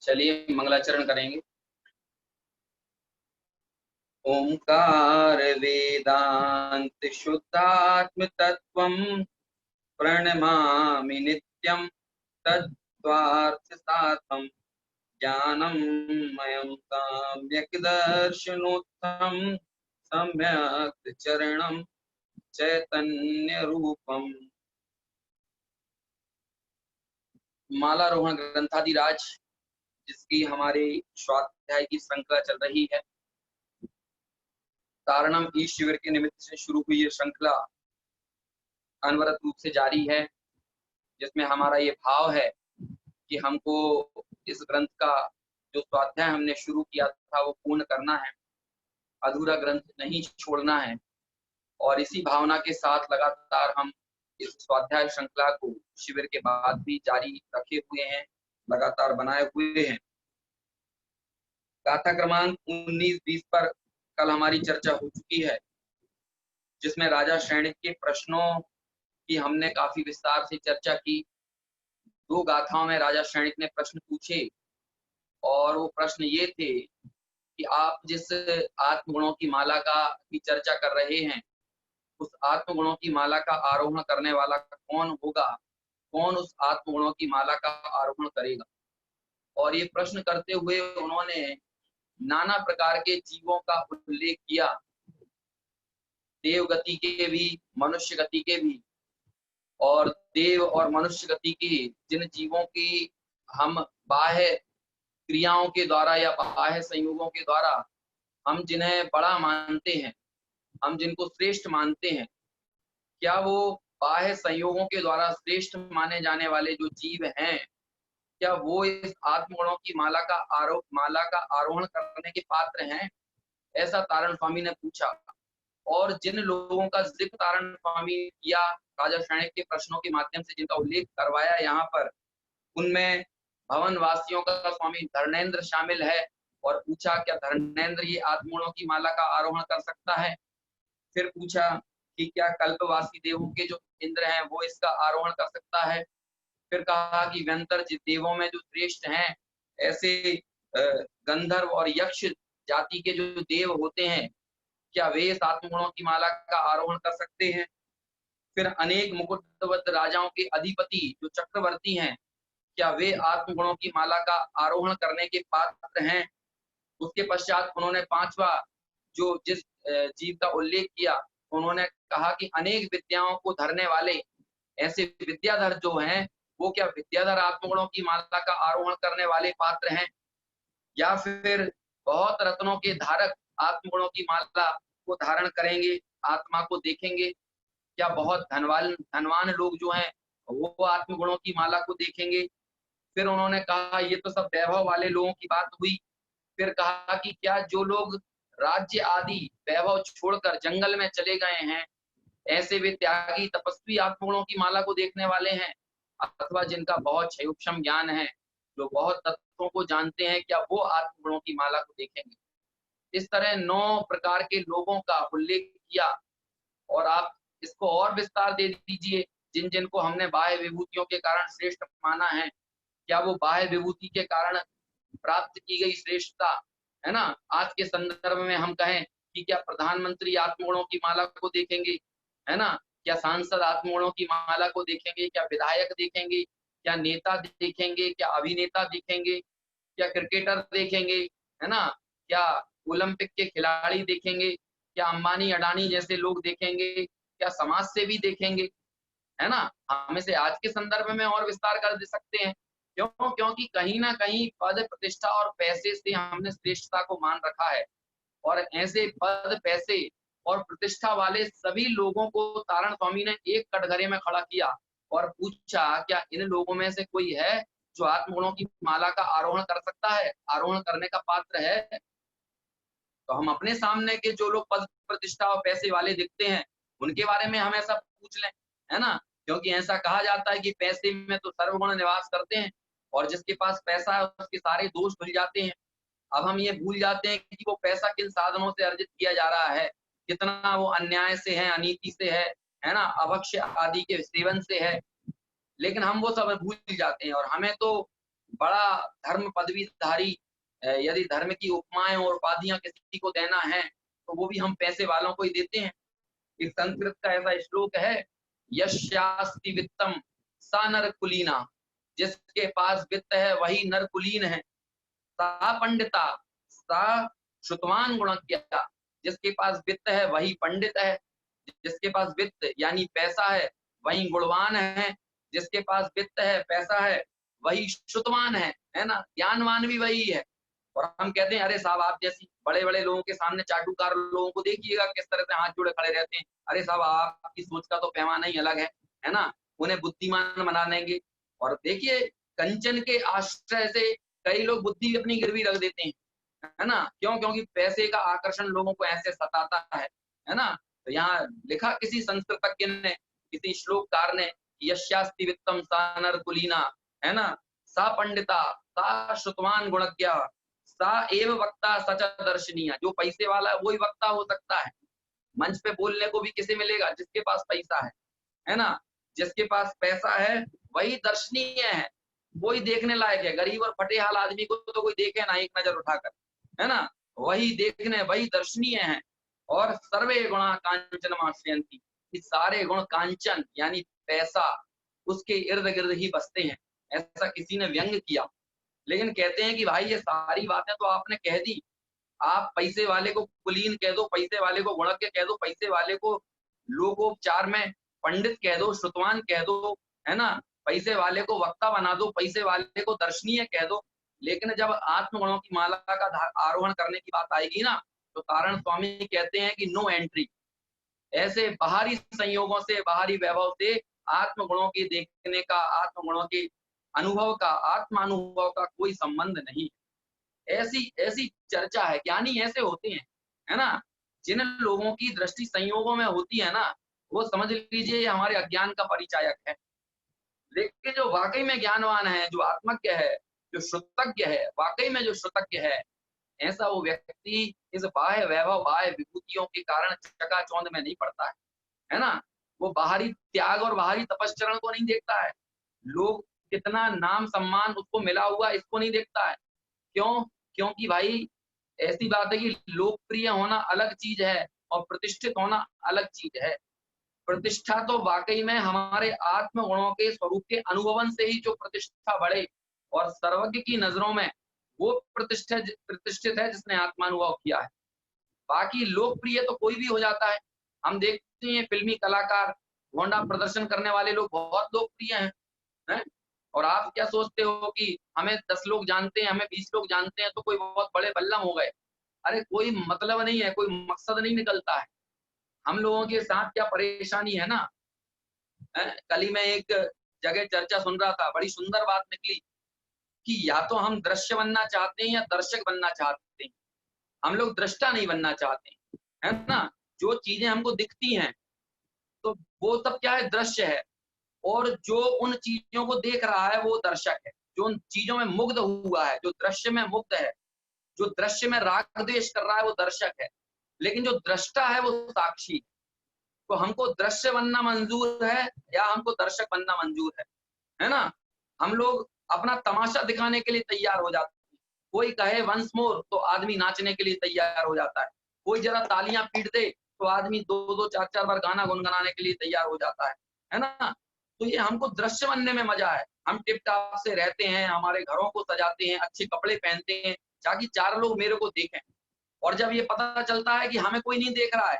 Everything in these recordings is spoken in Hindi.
चलिए मंगलाचरण करेंगे। ओंकार वेदांत शुद्धात्म तत्वम प्रणमामि नित्यं तद्वार्थ साधम ज्ञानम मयं सम्यक् दर्शनोत्तम सम्यक् चरणम चैतन्य रूपम। मालारोहण ग्रंथादिराज, जिसकी हमारे स्वाध्याय की श्रृंखला चल रही है। तारणम ईश शिविर के निमित्त से शुरू हुई ये श्रृंखला अनवरत रूप से जारी है, जिसमें हमारा ये भाव है कि हमको इस ग्रंथ का जो स्वाध्याय हमने शुरू किया था वो पूर्ण करना है, अधूरा ग्रंथ नहीं छोड़ना है। और इसी भावना के साथ लगातार हम इस स्वाध्याय श्रृंखला को शिविर के बाद भी जारी रखे हुए हैं, लगातार बनाए हुए हैं। गाथा क्रमांक 19-20 पर कल हमारी चर्चा हो चुकी है, जिसमें राजा शैणिक के प्रश्नों की हमने काफी विस्तार से चर्चा की। 2 गाथाओं में राजा शैणिक ने प्रश्न पूछे और वो प्रश्न ये थे कि आप जिस आत्मगुणों की माला का की चर्चा कर रहे हैं, उस आत्मगुणों की माला का आरोहण करने वाला कौन होगा, कौन उस आत्मगुणों की माला का आरोहण करेगा। और ये प्रश्न करते हुए उन्होंने नाना प्रकार के जीवों का उल्लेख किया, देव गति के भी, मनुष्य गति के भी। और देव और मनुष्य गति के जिन जीवों की हम बाह्य क्रियाओं के द्वारा या बाह्य संयोगों के द्वारा हम जिन्हें बड़ा मानते हैं, हम जिनको श्रेष्ठ मानते हैं, क्या वो बाह्य संयोगों के द्वारा श्रेष्ठ माने जाने वाले जो जीव हैं, क्या वो इस आत्मगुणों की माला का आरोहण करने के पात्र हैं? ऐसा तारण स्वामी ने पूछा। और जिन लोगों का जिक्र तारण स्वामी किया राजा शैणिक के प्रश्नों के माध्यम से, जिनका उल्लेख करवाया यहाँ पर, उनमें भवन वासियों का स्वामी धर्मेंद्र शामिल है। और पूछा क्या धर्मेंद्र ये आत्मगुणों की माला का आरोहण कर सकता है? फिर पूछा कि क्या कल्पवासी देवों के जो इंद्र हैं वो इसका आरोहण कर सकता है? फिर कहा कि व्यंतर देवों में जो श्रेष्ठ हैं, ऐसे गंधर्व और यक्ष जाति के जो देव होते हैं, क्या वे इस आत्मगुणों की माला का आरोहण कर सकते हैं? फिर अनेक मुकुटवत राजाओं के अधिपति जो चक्रवर्ती हैं, क्या वे आत्मगुणों की माला का आरोहण करने के पात्र हैं? उसके पश्चात उन्होंने 5वां जो जिस जीव का उल्लेख किया, उन्होंने कहा कि अनेक विद्याओं को धरने वाले ऐसे विद्याधर जो हैं, वो क्या विद्याधर आत्मगुणों की माला का आरोहण करने वाले पात्र हैं? या फिर बहुत रत्नों के धारक आत्मगुणों की माला को धारण करेंगे, आत्मा को देखेंगे? क्या बहुत धनवान लोग जो हैं वो आत्मगुणों की माला को देखेंगे? फिर उन्होंने कहा ये तो सब वैभव वाले लोगों की बात हुई। फिर कहा कि क्या जो लोग राज्य आदि वैभव छोड़कर जंगल में चले गए हैं, ऐसे वे त्यागी तपस्वी आत्मगुणों की माला को देखने वाले हैं? अथवा जिनका बहुत क्षयोक्षम ज्ञान है, जो बहुत तत्वों को जानते हैं, क्या वो आत्मगुणों की माला को देखेंगे? इस तरह 9 प्रकार के लोगों का उल्लेख किया। और आप इसको और विस्तार दे दीजिए, जिन जिन को हमने बाह्य विभूतियों के कारण श्रेष्ठ माना है, क्या वो बाह्य विभूति के कारण प्राप्त की गई श्रेष्ठता है ना? आज के संदर्भ में हम कहें कि क्या प्रधानमंत्री आत्मगुणों की माला को देखेंगे, है ना? क्या सांसद आत्मगुणों की माला को देखेंगे? क्या विधायक देखेंगे? क्या नेता देखेंगे? क्या अभिनेता देखेंगे? क्या क्रिकेटर देखेंगे, है ना? क्या ओलंपिक के खिलाड़ी देखेंगे? क्या अंबानी अडानी जैसे लोग देखेंगे? क्या समाज सेवी देखेंगे, है ना? हम इसे आज के संदर्भ में और विस्तार कर दे सकते हैं। क्यों? क्योंकि कहीं ना कहीं पद प्रतिष्ठा और पैसे से हमने श्रेष्ठता को मान रखा है। और ऐसे पद पैसे और प्रतिष्ठा वाले सभी लोगों को तारण स्वामी ने एक कटघरे में खड़ा किया और पूछा क्या इन लोगों में से कोई है जो आत्मगुणों की माला का आरोहण कर सकता है, आरोहण करने का पात्र है? तो हम अपने सामने के जो लोग पद प्रतिष्ठा और पैसे वाले दिखते हैं, उनके बारे में हम ऐसा पूछ लें, है ना? क्योंकि ऐसा कहा जाता है कि पैसे में तो सर्वगुण निवास करते हैं, और जिसके पास पैसा है उसके सारे दोष धुल जाते हैं। अब हम ये भूल जाते हैं कि वो पैसा किन साधनों से अर्जित किया जा रहा है, कितना वो अन्याय से है, अनीति से है ना? अभक्ष्य आदि के सेवन से है। लेकिन हम वो सब भूल जाते हैं, और हमें तो बड़ा धर्म पदवीधारी, यदि धर्म की उपमाएं और उपाधियां किसी को देना है तो वो भी हम पैसे वालों को ही देते हैं। एक संस्कृत का ऐसा श्लोक है, यस्यास्ति वित्तम सा नर कुलीना, जिसके पास वित्त है वही नर कुलीन है। सा पंडिता सा श्रुतवान गुणज्ञा, जिसके पास वित्त है वही पंडित है। जिसके पास वित्त यानी पैसा है वही गुणवान है। जिसके पास वित्त है, पैसा है, वही श्रुतवान है ना, ज्ञानवान भी वही है। और हम कहते हैं अरे साहब आप जैसी बड़े बड़े लोगों के सामने चाटुकार लोगों को देखिएगा किस तरह से हाथ जोड़े खड़े रहते हैं। अरे साहब आपकी सोच का तो पैमाना ही अलग है ना, उन्हें बुद्धिमान बना देंगे। और देखिए कंचन के आश्रय से कई लोग बुद्धि अपनी गिरवी रख देते हैं, है ना, क्यों? क्योंकि पैसे का आकर्षण लोगों को ऐसे सताता है ना। तो यहाँ लिखा किसी संस्कृतज्ञ ने, किसी श्लोककार ने, यस्यास्ति वित्तम सा नर कुलीना, है ना, सा पंडिता सा श्रुतवान गुणज्ञा सा एव वक्ता सच दर्शनीय। जो पैसे वाला है वही वक्ता हो सकता है, मंच पे बोलने को भी किसे मिलेगा? जिसके पास पैसा है ना। जिसके पास पैसा है वही दर्शनीय है, वही देखने लायक है। गरीब और फटेहाल आदमी को तो कोई देखे ना एक नजर उठाकर, है ना, वही देखने वही दर्शनीय है। और सर्वे गुणा कांचन आश्रयंती, सारे गुण कांचन यानी पैसा उसके इर्द गिर्द ही बसते हैं, ऐसा किसी ने व्यंग किया। लेकिन कहते हैं कि भाई ये सारी बातें तो आपने कह दी, आप पैसे वाले को कुलीन कह दो, पैसे वाले को गुणज्ञ कह दो, पैसे वाले को लोकोपचार में पंडित कह दो, श्रुतवान कह दो, है ना, पैसे वाले को वक्ता बना दो, पैसे वाले को दर्शनीय कह दो। लेकिन जब आत्मगुणों की माला का आरोहण करने की बात आएगी ना, तो तारण स्वामी कहते हैं कि नो एंट्री। ऐसे बाहरी संयोगों से, बाहरी वैभव से आत्मगुणों के देखने का, आत्मगुणों के अनुभव का, आत्मानुभव का कोई संबंध नहीं। ऐसी ऐसी चर्चा है, ज्ञानी ऐसे होते हैं, है ना। जिन लोगों की दृष्टि संयोगों में होती है ना, वो समझ लीजिए ये हमारे अज्ञान का परिचायक है। लेकिन जो वाकई में ज्ञानवान है, जो आत्मज्ञ है, जो श्रुतज्ञ है, वाकई में जो श्रुतज्ञ है, ऐसा वो व्यक्ति इस बाह्य वैभव, बाह्य विभूतियों के कारण चकाचौंध में नहीं पड़ता है ना। वो बाहरी त्याग और बाहरी तपश्चरण को नहीं देखता है, लोग कितना नाम सम्मान उसको मिला हुआ इसको नहीं देखता है। क्यों? क्योंकि भाई ऐसी बात है कि लोकप्रिय होना अलग चीज है और प्रतिष्ठित होना अलग चीज है। प्रतिष्ठा तो वाकई में हमारे आत्म गुणों के स्वरूप के अनुभवन से ही जो प्रतिष्ठा बढ़े, और सर्वज्ञ की नजरों में वो प्रतिष्ठित है जिसने आत्मानुभव किया है। बाकी लोकप्रिय तो कोई भी हो जाता है। हम देखते हैं फिल्मी कलाकार, होंडा प्रदर्शन करने वाले लोग बहुत लोकप्रिय हैं। और आप क्या सोचते हो कि हमें 10 लोग जानते हैं, हमें 20 लोग जानते हैं तो कोई बहुत बड़े बल्लम हो गए? अरे कोई मतलब नहीं है, कोई मकसद नहीं निकलता है। हम लोगों के साथ क्या परेशानी है ना, कल ही मैं एक जगह चर्चा सुन रहा था, बड़ी सुंदर बात निकली कि या तो हम दृश्य बनना चाहते हैं या दर्शक बनना चाहते हैं। हम लोग दृष्टा नहीं बनना चाहते, है ना। जो चीजें हमको दिखती हैं तो वो तब क्या है, दृश्य है। और जो उन चीजों को देख रहा है वो दर्शक है। जो उन चीजों में मुग्ध हुआ है, जो दृश्य में मुग्ध है, जो दृश्य में राग द्वेष कर रहा है वो दर्शक है। लेकिन जो दृष्टा है वो साक्षी। तो हमको दृश्य बनना मंजूर है या हमको दर्शक बनना मंजूर है ना। हम लोग अपना तमाशा दिखाने के लिए तैयार हो जाते हैं। कोई कहे वंस मोर तो आदमी नाचने के लिए तैयार हो जाता है। कोई जरा तालियां पीट दे तो आदमी 2-2 4-4 बार गाना गुनगुनाने के लिए तैयार हो जाता है ना। तो ये हमको दृश्य बनने में मजा है। हम टिप टाप से रहते हैं, हमारे घरों को सजाते हैं, अच्छे कपड़े पहनते हैं ताकि 4 लोग मेरे को देखें। और जब ये पता चलता है कि हमें कोई नहीं देख रहा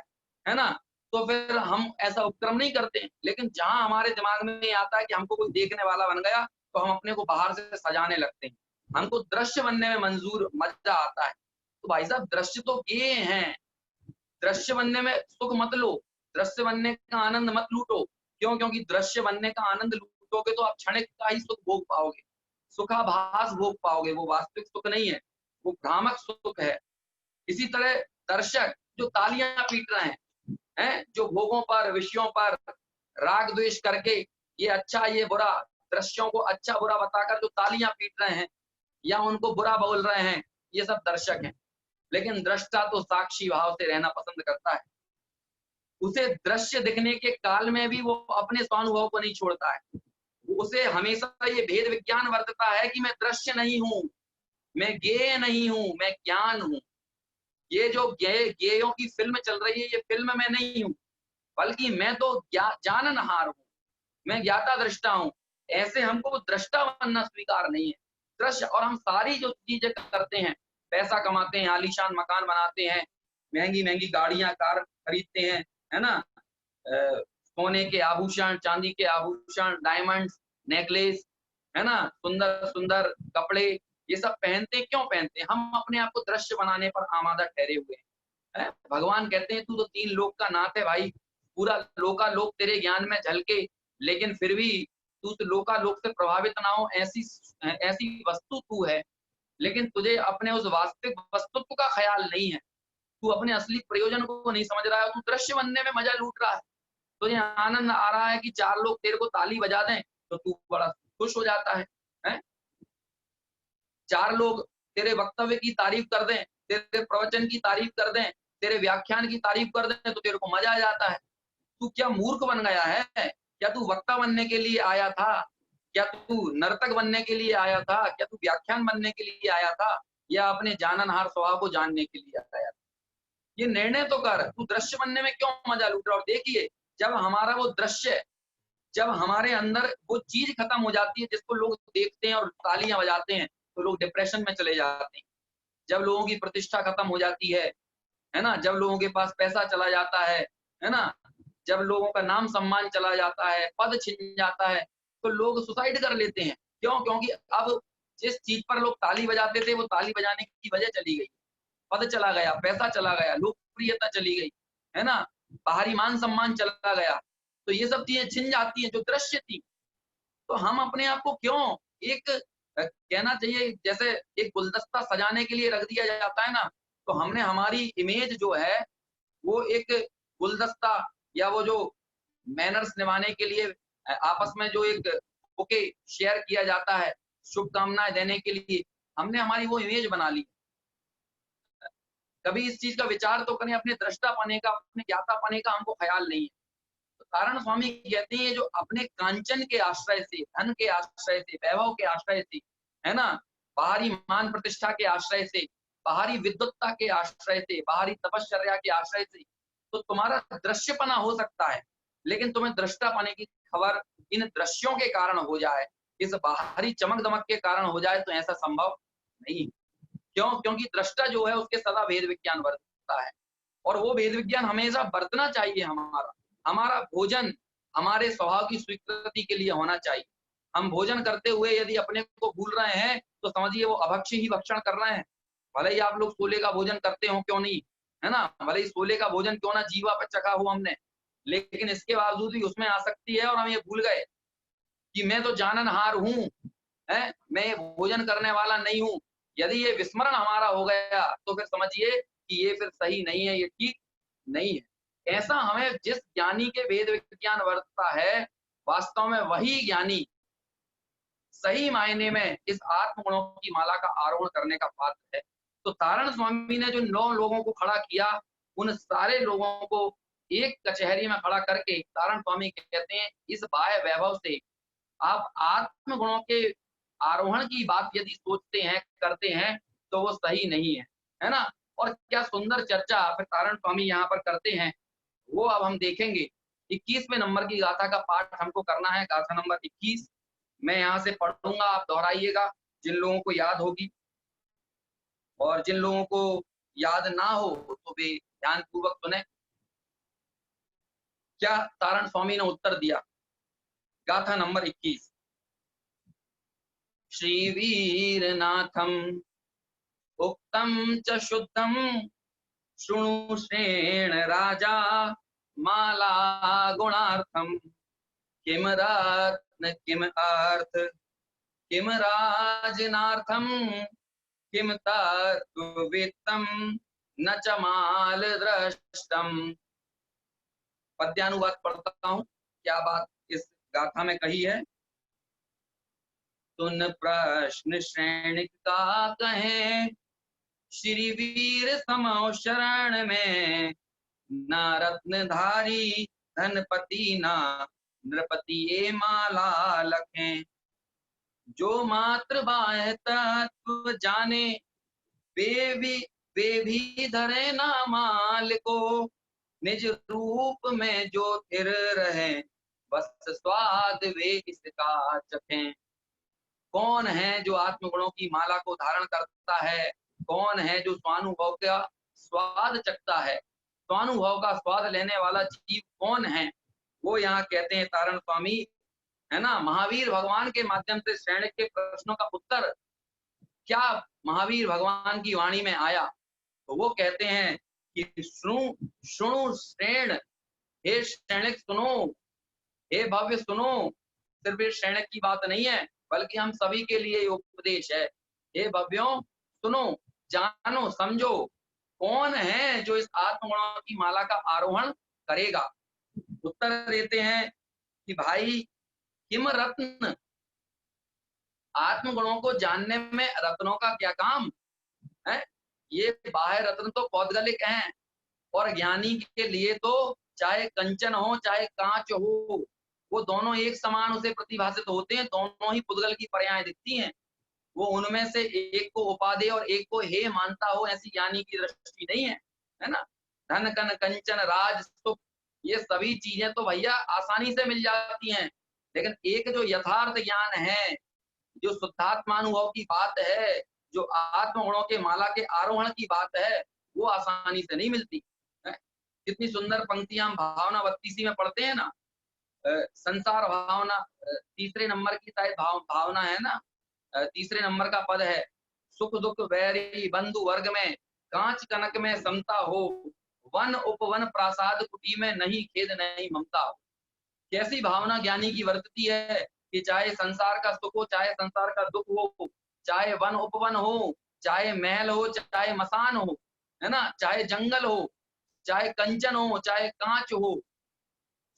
है ना, तो फिर हम ऐसा उपक्रम नहीं करते। लेकिन जहां हमारे दिमाग में आता है कि हमको कोई देखने वाला बन गया, तो हम अपने को बाहर से सजाने लगते हैं। हमको दृश्य बनने में मंजूर मजा आता है। तो भाई साहब दृश्य तो ये हैं, दृश्य बनने में सुख मत लो, दृश्य बनने का आनंद मत लूटो। क्यों? क्योंकि दृश्य बनने का आनंद लूटोगे तो आप क्षणिक का ही सुख भोग पाओगे, सुखाभास भोग पाओगे। वो वास्तविक सुख नहीं है, वो भ्रामक सुख है। इसी तरह दर्शक जो तालियां पीट रहे हैं, जो भोगों पर, विषयों पर राग द्वेष करके ये अच्छा ये बुरा, दृश्यों को अच्छा बुरा बताकर जो तालियां पीट रहे हैं या उनको बुरा बोल रहे हैं, ये सब दर्शक हैं। लेकिन दृष्टा तो साक्षी भाव से रहना पसंद करता है। उसे दृश्य दिखने के काल में भी वो अपने स्वानुभव को नहीं छोड़ता है। वो उसे हमेशा ये भेद विज्ञान वर्तता है कि मैं दृश्य नहीं हूं, मैं ज्ञेय नहीं हूं, मैं ज्ञान हूं। ये जो ज्ञेयों की फिल्म चल रही है, ये फिल्म में नहीं हूं, बल्कि मैं तो जाननहार हूं, मैं ज्ञाता दृष्टा हूं। ऐसे हमको वो दृष्टा बनना स्वीकार नहीं है। दृश्य, और हम सारी जो चीजें करते हैं, पैसा कमाते हैं, आलीशान मकान बनाते हैं, महंगी महंगी गाड़ियां कार खरीदते हैं, है ना, सोने के आभूषण, चांदी के आभूषण, डायमंड्स, नेकलेस, है ना, सुंदर सुंदर कपड़े, ये सब पहनते क्यों पहनते हैं? हम अपने आप को दृश्य बनाने पर आमादा ठहरे हुए हैं। भगवान कहते हैं तू तो 3 लोक का नाथ है भाई, पूरा लोकालोक तेरे ज्ञान में झलके, लेकिन फिर भी तू तो लोकालोक से प्रभावित ना हो, ऐसी वस्तु तू है, लेकिन तुझे अपने उस वास्तविक वस्तुत्व का ख्याल नहीं है। तू अपने असली प्रयोजन को नहीं समझ रहा है, तू दृश्य बनने में मजा लूट रहा है। तुझे आनंद आ रहा है कि 4 लोग तेरे को ताली बजा दें तो तू बड़ा खुश हो जाता है, हैं? 4 लोग तेरे वक्तव्य की तारीफ कर दें, तेरे प्रवचन की तारीफ कर दें, तेरे व्याख्यान की तारीफ कर दें तो तेरे को मजा आ जाता है। तू क्या मूर्ख बन गया है? क्या तू वक्ता बनने के लिए आया था? क्या तू नर्तक बनने के लिए आया था? क्या तू व्याख्यान बनने के लिए आया था? या अपने जाननहार स्वभाव को जानने के लिए आया था? ये निर्णय तो कर, तू दृश्य बनने में क्यों मजा लूट रहा है? और देखिए, जब हमारा वो दृश्य, जब हमारे अंदर वो चीज खत्म हो जाती है जिसको लोग देखते हैं और तालियां बजाते हैं, तो लोग डिप्रेशन में चले जाते हैं। जब लोगों की प्रतिष्ठा खत्म हो जाती है ना, जब लोगों के पास पैसा चला जाता है ना, जब लोगों का नाम सम्मान चला जाता है, पद छिन जाता है, तो लोग सुसाइड कर लेते हैं। क्यों? क्योंकि अब जिस चीज पर लोग ताली बजाते थे, वो ताली बजाने की वजह चली गई, पद चला गया, पैसा चला गया, लोकप्रियता चली गई, है ना, बाहरी मान सम्मान चला गया, तो ये सब चीजें छिन जाती हैं जो दृश्य थी। तो हम अपने आप को क्यों एक कहना चाहिए, जैसे एक गुलदस्ता सजाने के लिए रख दिया जाता है ना, तो हमने हमारी इमेज जो है वो एक गुलदस्ता, या वो जो मैनर्स निभाने के लिए आपस में जो एक बुके शेयर किया जाता है शुभकामनाएं देने के लिए, हमने हमारी वो इमेज बना ली। कभी इस चीज का विचार तो करें, अपने दृष्टा पाने का, अपने ज्ञाता पाने का हमको ख्याल नहीं है। तो तारण स्वामी कहते हैं जो अपने कांचन के आश्रय से, धन के आश्रय से, वैभव के आश्रय से, है ना, बाहरी मान प्रतिष्ठा के आश्रय से, बाहरी विद्वत्ता के आश्रय से, बाहरी तपश्चर्या के आश्रय से, तो तुम्हारा दृश्यपना हो सकता है, लेकिन तुम्हें दृष्टा पाने की खबर इन दृश्यों के कारण हो जाए, इस बाहरी चमक दमक के कारण हो जाए, तो ऐसा संभव नहीं। क्यों? क्योंकि दृष्टा जो है उसके सदा भेद विज्ञान बरतता है, और वो भेद विज्ञान हमेशा बरतना चाहिए। हमारा भोजन हमारे स्वभाव की स्वीकृति के लिए होना चाहिए। हम भोजन करते हुए यदि अपने को भूल रहे हैं तो समझिए वो अभक्ष्य ही भक्षण कर रहे हैं। भले ही आप लोग सोले का भोजन करते हो, क्यों नहीं, है ना, भले ही सोले का भोजन क्यों ना जीवा पर चखा हो हमने, लेकिन इसके बावजूद भी उसमें आसक्ति है और हम ये भूल गए कि मैं तो जाननहार हूँ, है, मैं भोजन करने वाला नहीं हूँ। यदि ये विस्मरण हमारा हो गया तो फिर समझिए कि ये फिर सही नहीं है, ये ठीक नहीं है। ऐसा हमें जिस ज्ञानी के वेद विज्ञान वर्तता है, वास्तव में वही ज्ञानी सही मायने में इस आत्म गुणों की माला का आरोहण करने का पात्र है। तो तारण स्वामी ने जो 9 लोगों को खड़ा किया, उन सारे लोगों को एक कचहरी में खड़ा करके तारण स्वामी कहते हैं इस बाह्य वैभव से आप आत्म गुणों के आरोहण की बात यदि सोचते हैं, करते हैं, तो वो सही नहीं है ना? और क्या सुंदर चर्चा फिर तारण स्वामी यहाँ पर करते हैं, वो अब हम देखेंगे। 21वें नंबर की गाथा का पाठ हमको करना है, गाथा नंबर 21। मैं यहाँ से पढ़ूंगा, आप दोहराइएगा जिन लोगों को याद होगी, और जिन लोगों को याद ना हो तो वे ध्यान पूर्वक सुने। क्या तारण स्वामी ने उत्तर दिया? गाथा नंबर 21। श्रीवीरनाथम उक्तम च शुद्धम शृणु श्रेण राजा माला गुणार्थम किम रत्न किम अर्थ किम राजनार्थम किम तत्त्ववेत्तम न च माल दृष्टम। पद्यानुवाद पढ़ता हूँ, क्या बात इस गाथा में कही है। तुन प्रश्न श्रेणिक का कहें श्री वीर समो शरण में, ना रत्नधारी धनपति ना नृपति ये माला लखें। जो मात्र बाह्य तत्व जाने, वे भी धरे ना माल को। निज रूप में जो थिर रहे, बस स्वाद वे इसका चखें। कौन है जो आत्मगुणों की माला को धारण करता है? कौन है जो स्वानुभव का स्वाद चखता है? स्वानुभव का स्वाद लेने वाला जीव कौन है? वो यहाँ कहते हैं तारण स्वामी, है ना, महावीर भगवान के माध्यम से शैणिक के प्रश्नों का उत्तर क्या महावीर भगवान की वाणी में आया? तो वो कहते हैं कि सुनु श्रेण, हे शैणिक सुनो, हे भव्य सुनो। सिर्फ ये शैणिक की बात नहीं है, बल्कि हम सभी के लिए उपदेश है। हे भव्यों सुनो, जानो, समझो, कौन है जो इस आत्मगुणों की माला का आरोहण करेगा? उत्तर देते हैं कि भाई किम रत्न, आत्मगुणों को जानने में रत्नों का क्या काम है? ये बाह्य रत्न तो पौद्गलिक हैं, और ज्ञानी के लिए तो चाहे कंचन हो चाहे कांच हो, वो दोनों एक समान उसे प्रतिभाषित होते हैं, दोनों ही पुद्गल की पर्याय दिखती हैं। वो उनमें से एक को उपादेय और एक को हे मानता हो, ऐसी ज्ञानी की दृष्टि नहीं है, है ना। धन कन कंचन राज सुख, ये सभी चीजें तो भैया आसानी से मिल जाती हैं, लेकिन एक जो यथार्थ ज्ञान है, जो शुद्धात्मानुभव की बात है, जो आत्मगुणों के माला के आरोहण की बात है, वो आसानी से नहीं मिलती है। कितनी सुंदर पंक्तियां हम भावना 32 में पढ़ते हैं ना, संसार भावना, तीसरे नंबर की शायद भावना है ना, तीसरे नंबर का पद है, सुख दुख वैरी बंधु वर्ग में, कांच कनक में समता हो, वन उपवन प्रासाद कुटी में नहीं खेद नहीं ममता हो। कैसी भावना ज्ञानी की वर्तती है कि चाहे संसार का सुख हो चाहे संसार का दुख हो, चाहे वन उपवन हो, चाहे महल हो चाहे मसान हो, है ना, चाहे जंगल हो चाहे कंचन हो चाहे कांच हो,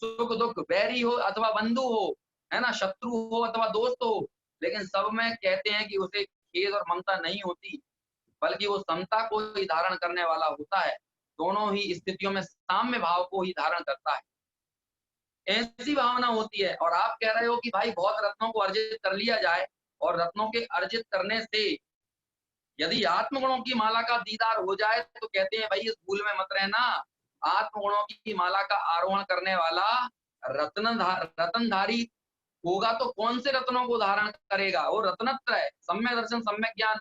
सुख दुख बैरी हो अथवा बंधु हो, है ना, शत्रु हो अथवा दोस्त हो, लेकिन सब में कहते हैं कि उसे खेद और ममता नहीं होती, बल्कि वो समता को ही धारण करने वाला होता है। दोनों ही स्थितियों में साम्य भाव को ही धारण करता है, ऐसी भावना होती है। और आप कह रहे हो कि भाई बहुत रत्नों को अर्जित कर लिया जाए, और रत्नों के अर्जित करने से यदि आत्मगुणों की माला का दीदार हो जाए, तो कहते हैं भाई इस भूल में मत रहना, आत्मगुणों की माला का आरोहण करने वाला रत्नधारी होगा तो कौन से रत्नों को धारण करेगा? वो रत्नत्र है, सम्यक दर्शन, सम्यक ज्ञान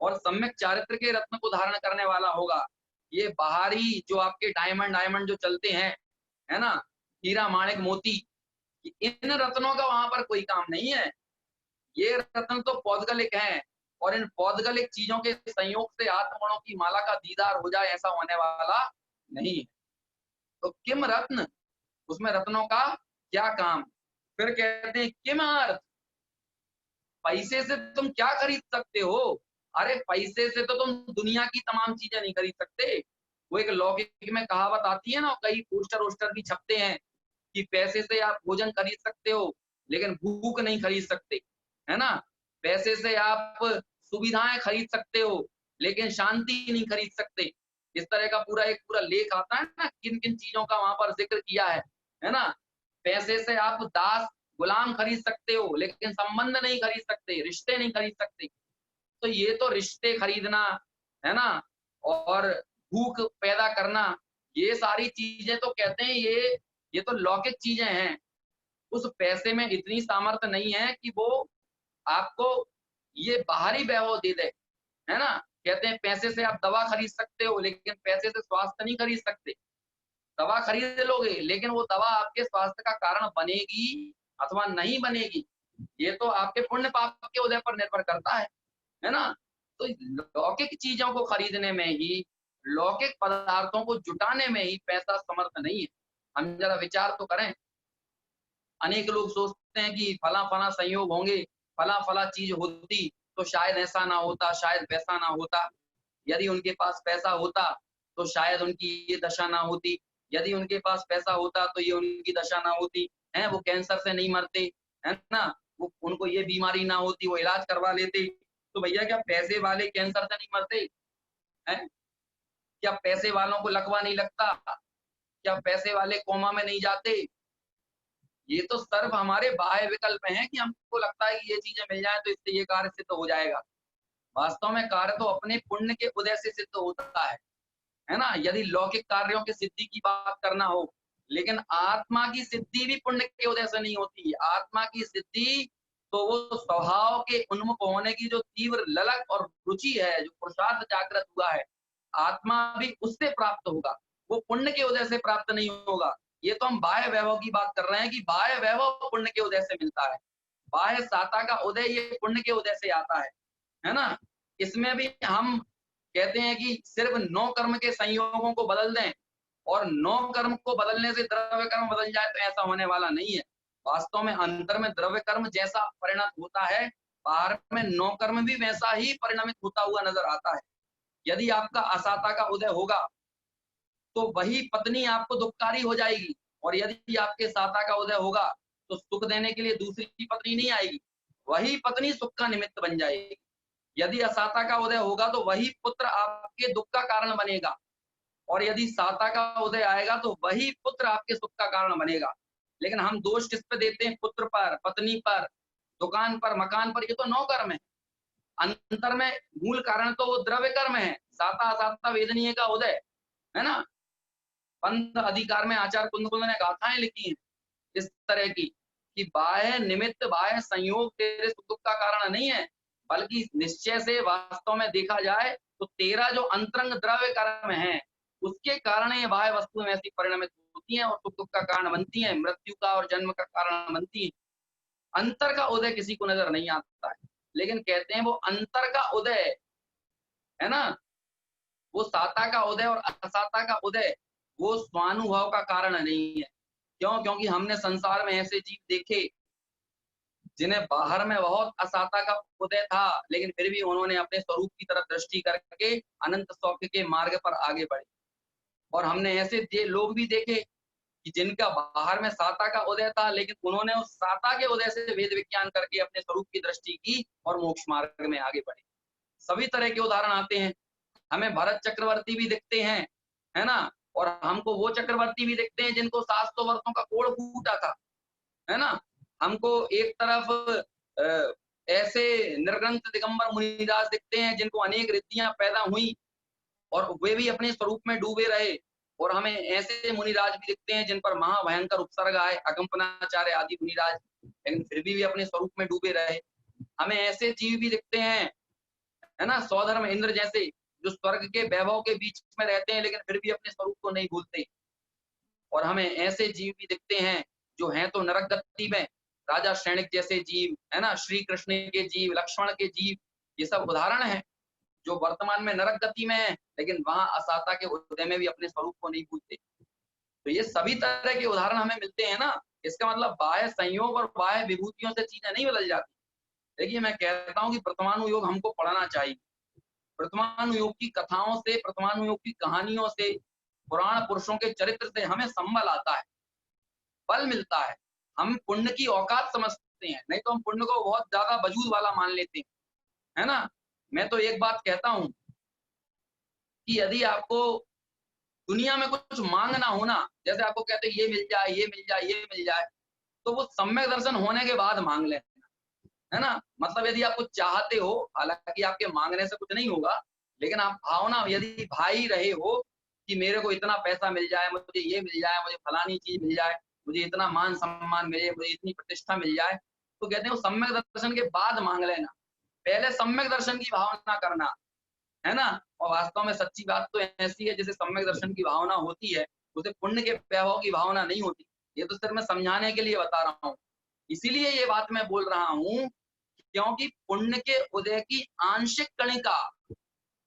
और सम्यक चारित्र के रत्न को धारण करने वाला होगा। ये बाहरी जो आपके डायमंड डायमंड जो चलते हैं, है ना, हीरा माणिक मोती, इन रत्नों का वहां पर कोई काम नहीं है। ये रत्न तो पौद्गलिक हैं, और इन पौद्गलिक चीजों के संयोग से आत्मगुणों की माला का दीदार हो जाए, ऐसा होने वाला नहीं है। तो किम रत्न, उसमें रत्नों का क्या काम? फिर कहते हैं किम अर्थ, पैसे से तुम क्या खरीद सकते हो? अरे पैसे से तो तुम दुनिया की तमाम चीजें नहीं खरीद सकते। वो एक लौकिक में कहावत आती है ना, कई पोस्टर वोस्टर भी छपते हैं कि पैसे से आप भोजन खरीद सकते हो लेकिन भूख नहीं खरीद सकते, है ना। पैसे से आप सुविधाएं खरीद सकते हो लेकिन शांति नहीं खरीद सकते। इस तरह का पूरा एक पूरा लेख आता है ना, किन किन चीजों का वहां पर जिक्र किया है ना। पैसे से आप दास गुलाम खरीद सकते हो लेकिन संबंध नहीं खरीद सकते, रिश्ते नहीं खरीद सकते। तो ये तो रिश्ते खरीदना, है ना, और भूख पैदा करना, ये सारी चीजें तो कहते हैं ये तो लौकिक चीजें हैं। उस पैसे में इतनी सामर्थ्य नहीं है कि वो आपको ये बाहरी वैभव दे दे, है ना। कहते हैं पैसे से आप दवा खरीद सकते हो लेकिन पैसे से स्वास्थ्य नहीं खरीद सकते। दवा खरीद लोगे लेकिन वो दवा आपके स्वास्थ्य का कारण बनेगी अथवा नहीं बनेगी, ये तो आपके पुण्य पाप के उदय पर निर्भर करता है ना। तो लौकिक चीजों को खरीदने में ही, लौकिक पदार्थों को जुटाने में ही पैसा समर्थ नहीं है। हम जरा विचार तो करें। अनेक लोग सोचते हैं कि फला फला संयोग होंगे, फला फला चीज होती तो शायद ऐसा ना होता, शायद वैसा ना होता। यदि उनके पास पैसा होता तो शायद उनकी ये दशा ना होती, यदि उनके पास पैसा होता तो ये उनकी दशा ना होती, है, वो कैंसर से नहीं मरते, है ना, वो उनको ये बीमारी ना होती, वो इलाज करवा लेते। तो भैया क्या पैसे वाले कैंसर से नहीं मरते हैं? क्या पैसे वालों को लकवा नहीं लगता? क्या पैसे वाले कोमा में नहीं जाते? ये तो सर्व हमारे बाह्य विकल्प हैं कि हमको लगता है कि ये चीजें मिल जाए तो इससे ये कार्य सिद्ध हो जाएगा। वास्तव में कार्य तो अपने पुण्य के उदय से सिद्ध होता है ना? यदि लौकिक कार्यों की सिद्धि की बात करना हो, लेकिन आत्मा की सिद्धि भी पुण्य के उदय से नहीं होती। आत्मा की सिद्धि तो वो स्वभाव के उन्मुख होने की जो तीव्र ललक और रुचि है, जो पुरुषार्थ जागृत हुआ है, आत्मा भी उससे प्राप्त होगा, वो पुण्य के उदय से प्राप्त नहीं होगा। ये तो हम बाह्य वैभव की बात कर रहे हैं कि बाह्य वैभव पुण्य के उदय से मिलता है, बाह्य साता का उदय ये पुण्य के उदय से आता है ना? इसमें भी हम कहते हैं कि सिर्फ 9 कर्म के संयोगों को बदल दें और 9 कर्म को बदलने से द्रव्य कर्म बदल जाए, तो ऐसा होने वाला नहीं है। वास्तव में अंतर में द्रव्य कर्म जैसा परिणत होता है, बाहर में 9 कर्म भी वैसा ही परिणमित होता हुआ नजर आता है। यदि आपका असाता का उदय होगा तो वही पत्नी आपको दुखकारी हो जाएगी, और यदि आपके साता का उदय होगा तो सुख देने के लिए दूसरी पत्नी नहीं आएगी, वही पत्नी सुख का निमित्त बन जाएगी। यदि असाता का उदय होगा तो वही पुत्र आपके दुख का कारण बनेगा, और यदि साता का उदय आएगा तो वही पुत्र आपके सुख का कारण बनेगा। लेकिन हम दोष किस पे देते हैं? पुत्र पर, पत्नी पर, दुकान पर, मकान पर। ये तो 9 कर्म है। अंतर में मूल कारण तो वो द्रव्य कर्म है। साता असाता वेदनीय का उदय है ना? पंथ अधिकार में आचार्य कुंद ने गाथाएं लिखी हैं इस तरह की कि बाह्य निमित्त, बाह्य संयोग तेरे सुख दुख का कारण नहीं है, बल्कि निश्चय से वास्तव में देखा जाए तो तेरा जो अंतरंग द्रव्य कर्म है उसके कारण ये बाह्य वस्तुएं ऐसी परिणमित होती हैं और सुख दुख का कारण बनती हैं, मृत्यु का और जन्म का कारण बनती हैं। अंतर का उदय किसी को नजर नहीं आता है, लेकिन कहते हैं वो अंतर का उदय है ना, वो साता का उदय और असाता का उदय वो स्वानुभव का कारण नहीं है। क्यों? क्योंकि हमने संसार में ऐसे जीव देखे जिन्हें बाहर में बहुत असाता का उदय था, लेकिन फिर भी उन्होंने अपने स्वरूप की तरफ दृष्टि करके अनंत सौख्य के मार्ग पर आगे बढ़े। और हमने ऐसे लोग भी देखे कि जिनका बाहर में साता का उदय था, लेकिन उन्होंने उस साता के उदय से वेद विज्ञान करके अपने स्वरूप की दृष्टि की और मोक्ष मार्ग में आगे बढ़े। सभी तरह के उदाहरण आते हैं। हमें भरत चक्रवर्ती भी दिखते हैं, है ना? और हमको वो चक्रवर्ती भी दिखते हैं जिनको 700 वर्षों का कोढ़ फूटा था, है ना? हमको एक तरफ ऐसे निर्ग्रंथ दिगंबर मुनिदास दिखते हैं जिनको अनेक रिद्धियां पैदा हुई और वे भी अपने स्वरूप में डूबे रहे, और हमें ऐसे मुनिराज भी दिखते हैं जिन पर महाभयंकर उपसर्ग आए, अगम्पनाचार्य आदि मुनिराज, लेकिन फिर भी वे अपने स्वरूप में डूबे रहे। हमें ऐसे जीव भी दिखते हैं, है ना, सौधर्म इंद्र जैसे, जो स्वर्ग के वैभव के बीच में रहते हैं लेकिन फिर भी अपने स्वरूप को नहीं भूलते। और हमें ऐसे जीव भी दिखते हैं जो हैं तो नरक गति में, राजा श्रेणिक जैसे जीव, है ना, श्री कृष्ण के जीव, लक्ष्मण के जीव, ये सब उदाहरण है जो वर्तमान में नरक गति में है, लेकिन वहां असाता के उदय में भी अपने स्वरूप को नहीं भूलते। तो ये सभी तरह के उदाहरण हमें मिलते हैं ना। इसका मतलब बाह्य संयोग और बाह्य विभूतियों से चीजें नहीं बदल जाती। देखिए, मैं कहता हूँ कि प्रथमानुयोग हमको पढ़ना चाहिए। प्रथमानुयोग की कथाओं से, प्रथमानुयोग की कहानियों से, पुराण पुरुषों के चरित्र से हमें संबल आता है, बल मिलता है। हम पुण्य की औकात समझते हैं, नहीं तो हम पुण्य को बहुत ज्यादा वजूद वाला मान लेते हैं, है ना। मैं तो एक बात कहता हूं कि यदि आपको दुनिया में कुछ मांगना हो ना, जैसे आपको कहते हैं ये मिल जाए, ये मिल जाए, ये मिल जाए, तो वो सम्यक दर्शन होने के बाद मांग लेना, है ना। मतलब यदि आप कुछ चाहते हो, हालांकि आपके मांगने से कुछ नहीं होगा, लेकिन आप भावना यदि भाई रहे हो कि मेरे को इतना पैसा मिल जाए, मुझे ये मिल जाए, मुझे फलानी चीज मिल जाए, मुझे इतना मान सम्मान मिले, मुझे इतनी प्रतिष्ठा मिल जाए, तो कहते हैं वो सम्यक दर्शन के बाद मांग लेना, पहले सम्यक दर्शन की भावना करना, है ना। और वास्तव में सच्ची बात तो ऐसी है, जैसे सम्यक दर्शन की भावना होती है उसे पुण्य के वैभव की भावना नहीं होती। ये तो सिर्फ मैं समझाने के लिए बता रहा हूँ, इसीलिए ये बात मैं बोल रहा हूँ, क्योंकि पुण्य के उदय की आंशिक कणिका,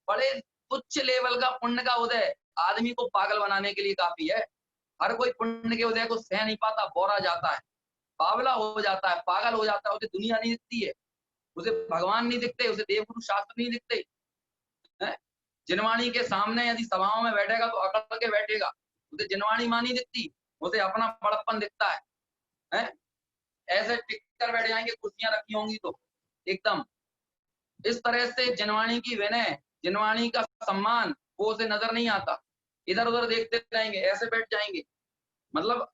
बड़े तुच्छ लेवल का पुण्य का उदय आदमी को पागल बनाने के लिए काफी है। हर कोई पुण्य के उदय को सह नहीं पाता, बोरा जाता है, बावला हो जाता है, पागल हो जाता है, उसे दुनिया नहीं दिखती है, उसे भगवान नहीं दिखते, उसे देवगुरु शास्त्र नहीं दिखते। जिनवाणी के सामने यदि सभाओं में बैठेगा तो अकड़ के बैठेगा, उसे जिनवाणी मां नहीं दिखती, उसे अपना बड़प्पन दिखता है? ऐसे टिक कर बैठ जाएंगे, कुर्सियां रखी होंगी तो एकदम इस तरह से जिनवाणी की विनय, जिनवाणी का सम्मान वो उसे नजर नहीं आता, इधर उधर देखते रहेंगे, ऐसे बैठ जाएंगे। मतलब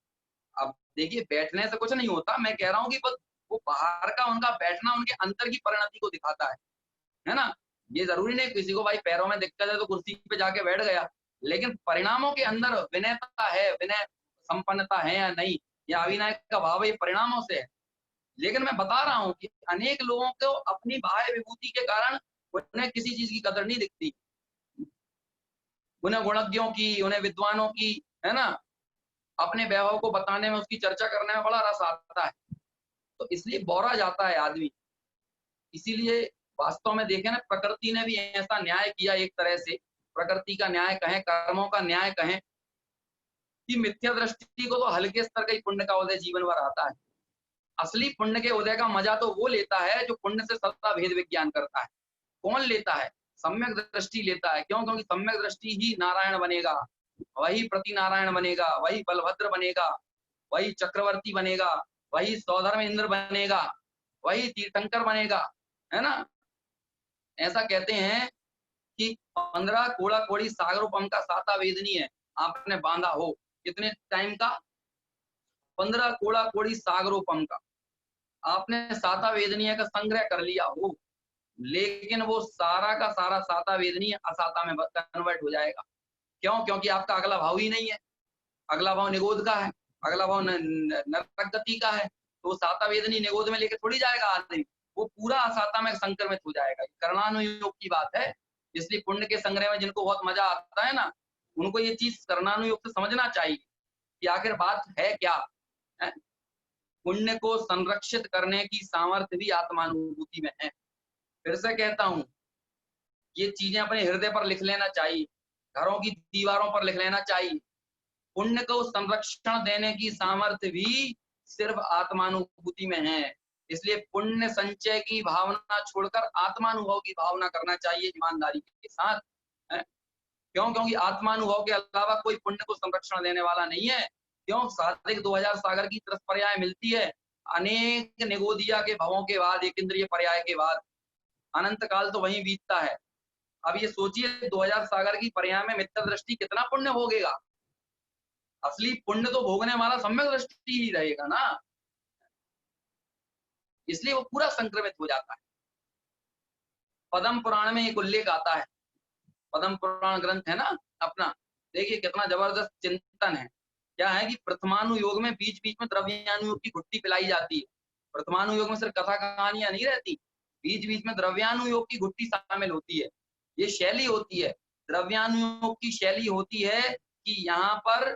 अब देखिए बैठने से कुछ नहीं होता, मैं कह रहा हूँ कि बस वो बाहर का उनका बैठना उनके अंतर की परिणति को दिखाता है ना? ये जरूरी नहीं किसी को भाई पैरों में दिक्कत है तो कुर्सी पे जाके बैठ गया, लेकिन परिणामों के अंदर विनयता है, विनय संपन्नता है या नहीं, या अविनय का भाव ये परिणामों से है। लेकिन मैं बता रहा हूँ कि अनेक लोगों को अपनी बाह्य विभूति के कारण उन्हें किसी चीज की कदर नहीं दिखती, उन्हें गुणज्ञों की, उन्हें विद्वानों की, है ना, अपने वैभव को बताने में, उसकी चर्चा करने में बड़ा रस आता है, तो इसलिए बौरा जाता है आदमी। इसीलिए वास्तव में देखें ना, प्रकृति ने भी ऐसा न्याय किया एक तरह से, प्रकृति का न्याय कहें, कर्मों का न्याय कहें, कि मिथ्या दृष्टि को तो हल्के स्तर का ही पुण्य का उदय जीवन भर आता है। असली पुण्य के उदय का मजा तो वो लेता है जो पुण्य से सदा भेद विज्ञान करता है। कौन लेता है? सम्यक दृष्टि लेता है। क्यों? क्योंकि सम्यक दृष्टि ही नारायण बनेगा, वही प्रति नारायण बनेगा, वही बलभद्र बनेगा, वही चक्रवर्ती बनेगा, वही सौधर्म इंद्र बनेगा, वही तीर्थंकर बनेगा, है ना? ऐसा कहते हैं कि 15 कोड़ा कोड़ी सागरोपम का साता वेदनी है, आपने बांधा हो कितने टाइम का? 15 कोड़ा कोड़ी सागरोपम का आपने साता वेदनीय का संग्रह कर लिया हो, लेकिन वो सारा का सारा साता वेदनीय असाता में कन्वर्ट हो जाएगा। क्यों? क्योंकि आपका अगला भाव ही नहीं है, अगला भाव निगोद का है, अगला भाव नरक गति का है, तो वो साता वेदनी निगोद में लेके थोड़ी जाएगा आदमी, वो पूरा असाता में संक्रमित हो जाएगा। कर्णानुयोग की बात है, इसलिए पुण्य के संग्रह में जिनको बहुत मजा आता है ना, उनको ये चीज कर्णानुयोग से समझना चाहिए कि आखिर बात है क्या है? पुण्य को संरक्षित करने की सामर्थ्य भी आत्मानुभूति में है। फिर से कहता हूं, ये चीजें अपने हृदय पर लिख लेना चाहिए, घरों की दीवारों पर लिख लेना चाहिए। पुण्य को संरक्षण देने की सामर्थ्य भी सिर्फ आत्मानुभूति में है। इसलिए पुण्य संचय की भावना छोड़कर आत्मानुभव की भावना करना चाहिए ईमानदारी के साथ। क्यों? क्योंकि आत्मानुभव के अलावा कोई पुण्य को संरक्षण देने वाला नहीं है। क्यों? सात्विक 2000 सागर की तरफ पर्याय मिलती है, अनेक निगोदिया के भवों के बाद, एक इंद्रिय पर्याय के बाद अनंत काल तो वहीं बीतता है। अब ये सोचिए 2000 सागर की पर्याय में मित्र दृष्टि कितना पुण्य भोगेगा? असली पुण्य तो भोगने वाला सम्यक दृष्टि ही रहेगा ना, इसलिए वो पूरा संक्रमित हो जाता है। पद्म पुराण में एक उल्लेख आता है, पद्म पुराण ग्रंथ है ना अपना, देखिए कितना जबरदस्त चिंतन है। क्या है कि प्रथमानुयोग में बीच बीच में द्रव्यानुयोग की घुट्टी पिलाई जाती है। प्रथमानुयोग में सिर्फ कथा कहानियां नहीं रहती, बीच बीच में द्रव्यानुयोग की घुट्टी शामिल होती है। ये शैली होती है, द्रव्यानुयोग की शैली होती है कि यहाँ पर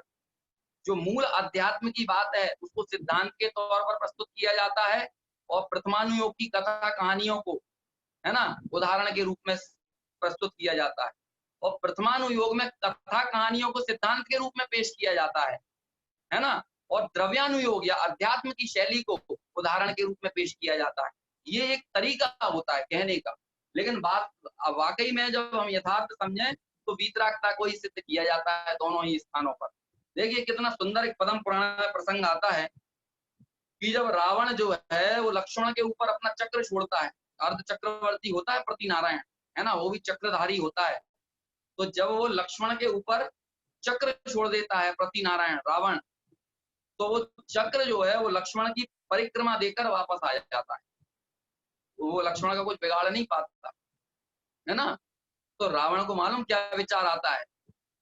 जो मूल अध्यात्म की बात है उसको सिद्धांत के तौर पर प्रस्तुत किया जाता है, और प्रथमानुयोग की कथा कहानियों को, है ना, उदाहरण के रूप में प्रस्तुत किया जाता है, और प्रथमानुयोग में कथा कहानियों को सिद्धांत के रूप में पेश किया जाता है ना, और द्रव्यानुयोग या अध्यात्म की शैली को उदाहरण के रूप में पेश किया जाता है। ये एक तरीका होता है कहने का, लेकिन बात वाकई में जब हम यथार्थ समझें तो वीतरागता को ही सिद्ध किया जाता है दोनों ही स्थानों पर। देखिए कितना सुंदर एक पद्म पुराण में प्रसंग आता है कि जब रावण जो है वो लक्ष्मण के ऊपर अपना चक्र छोड़ता है, अर्ध चक्रवर्ती होता है प्रति नारायण, है ना, वो भी चक्रधारी होता है, तो जब वो लक्ष्मण के ऊपर चक्र छोड़ देता है प्रति नारायण रावण, तो वो चक्र जो है वो लक्ष्मण की परिक्रमा देकर वापस आ जाता है, वो लक्ष्मण का कुछ बिगाड़ नहीं पाता, है ना। तो रावण को मालूम क्या विचार आता है,